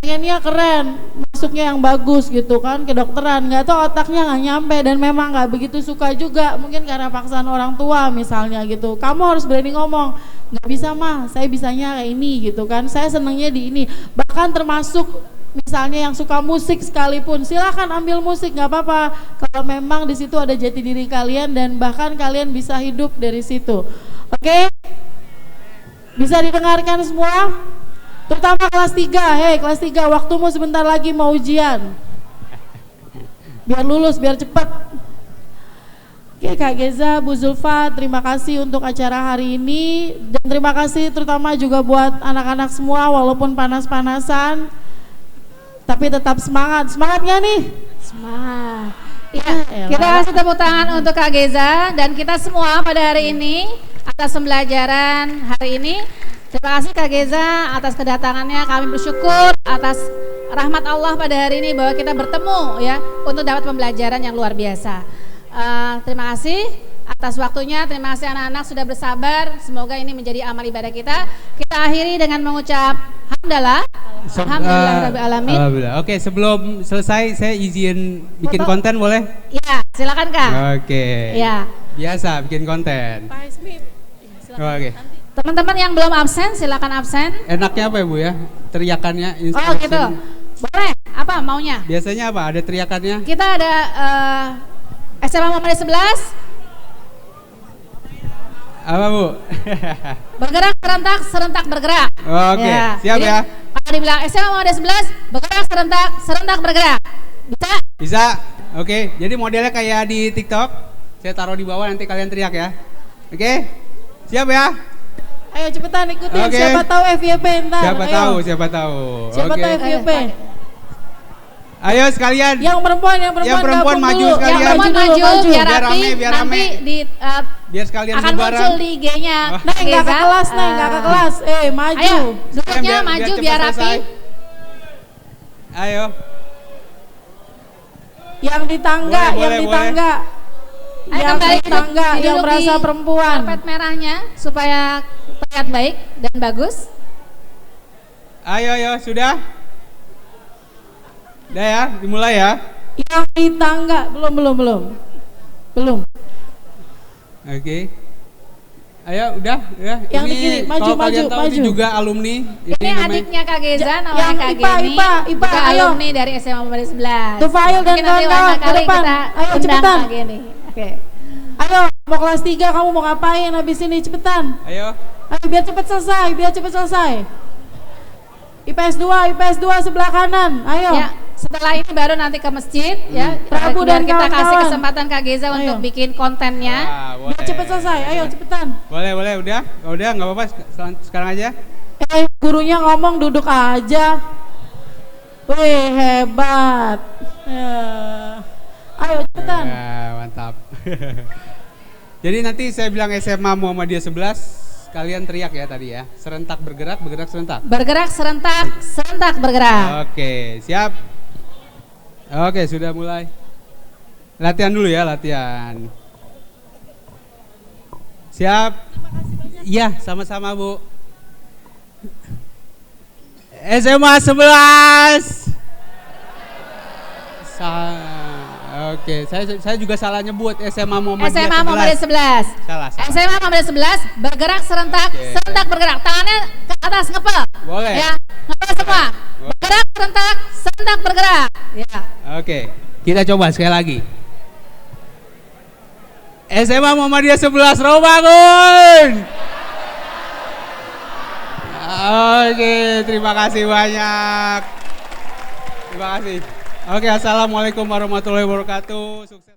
Pengennya keren, masuknya yang bagus gitu kan, kedokteran, nggak tahu otaknya nggak nyampe dan memang nggak begitu suka juga, mungkin karena paksaan orang tua misalnya gitu. Kamu harus berani ngomong, nggak bisa mah, saya bisanya kayak ini gitu kan, saya senengnya di ini. Bahkan termasuk misalnya yang suka musik sekalipun, silakan ambil musik, nggak apa-apa kalau memang di situ ada jati diri kalian dan bahkan kalian bisa hidup dari situ. Oke? Bisa didengarkan semua? Terutama kelas 3, kelas 3 waktumu sebentar lagi mau ujian. Biar lulus, biar cepat. Oke Kak Geza, Bu Zulfa, terima kasih untuk acara hari ini. Dan terima kasih terutama juga buat anak-anak semua walaupun panas-panasan. Tapi tetap semangat, semangat gak nih? Semangat. Ya, kita kasih tepuk tangan untuk Kak Geza dan kita semua pada hari ini atas pembelajaran hari ini. Terima kasih Kak Geza atas kedatangannya, kami bersyukur atas rahmat Allah pada hari ini bahwa kita bertemu ya untuk dapat pembelajaran yang luar biasa. Terima kasih atas waktunya, terima kasih anak-anak sudah bersabar, semoga ini menjadi amal ibadah kita. Kita akhiri dengan mengucap hamdalah. Alhamdulillahirabbil alamin. Oke, sebelum selesai saya izin bikin konten boleh? Iya, silakan Kak. Oke. Ya. Biasa bikin konten. Pak Ismi, silakan. Oke. Teman-teman yang belum absen silakan absen. Enaknya apa ya Bu ya? Teriakannya, Oh gitu. Boleh. Apa maunya? Biasanya apa? Ada teriakannya? Kita ada SMA Muhammadiyah 11. Apa Bu? Bergerak serentak, serentak bergerak. Oke, siap Jadi, ya. Kalau dibilang SMA Muhammadiyah 11, bergerak serentak, serentak bergerak. Bisa? Bisa. Oke, jadi modelnya kayak di TikTok. Saya taruh di bawah nanti kalian teriak ya. Oke? Siap ya? Ayo cepetan ikutin. Oke. Siapa tahu FYP ntar. Siapa Ayo. tahu, siapa tahu. Siapa Oke. tahu FYP. Ayo sekalian. Yang perempuan Yang perempuan gabung maju dulu. sekalian. Yang perempuan dulu, maju, biar Biar rapi, rame, biar nanti rame. di Biar sekalian akan bubaran. muncul di IG-nya. Nah, enggak ke kelas, Neng, enggak ke kelas. Maju. Ayo, duduknya Biar- maju cepat biar rapi. selesai. Ayo. Yang di tangga, Boleh, yang boleh, di boleh. tangga. Ayo Yang kembali di tangga, duduk yang merasa di perempuan. karpet merahnya supaya terlihat baik dan bagus. Ayo, sudah? Udah ya, dimulai ya. Yang di tangga, belum. Oke. Ayo, udah. Yang di Ini kiri, maju, kalau kalian maju, tahu maju. ini juga alumni. Ini namanya- adiknya Kak Geza, yang namanya Kak IPA, Geni, IPA, juga ayo. alumni dari SMA Muhammadiyah 11. Tufail dan Mungkin nanti kawan-kawan, lain ke kali depan. kita Ayo, undang cepetan. Kak Geni. Oke. Ayo, mau kelas 3 kamu mau ngapain habis ini cepetan. Ayo. Ayo biar cepet selesai. IPS 2 sebelah kanan. Ayo. Ya, setelah ini baru nanti ke masjid ya. Prabu Biar dan kita kasih kawan-kawan. kesempatan Kak Geza Ayo. untuk bikin kontennya. Boleh. Biar cepet selesai. Ayo cepetan. Boleh, udah. Udah, nggak apa-apa. Sekarang aja. Gurunya ngomong duduk aja. Wih, hebat. Ayo cepetan. Ya, mantap. Jadi nanti saya bilang SMA Muhammadiyah 11, kalian teriak ya tadi ya. Serentak bergerak serentak. Bergerak serentak, serentak bergerak. Oke, siap. Oke, sudah mulai. Latihan dulu ya, latihan. Siap. Iya, sama-sama Bu. SMA 11. Oke, saya juga salah nyebut SMA Muhammadiyah 11. SMA Muhammadiyah 11. Salah. SMA Muhammadiyah 11 bergerak serentak, Oke. serentak bergerak. Tangannya ke atas ngepel. Boleh. Ya, ngepel semua. Bergerak serentak, serentak bergerak. Ya. Oke, kita coba sekali lagi. SMA Muhammadiyah 11, roh bangun. Oke, terima kasih banyak. Terima kasih. Oke, assalamualaikum warahmatullahi wabarakatuh. Sukses.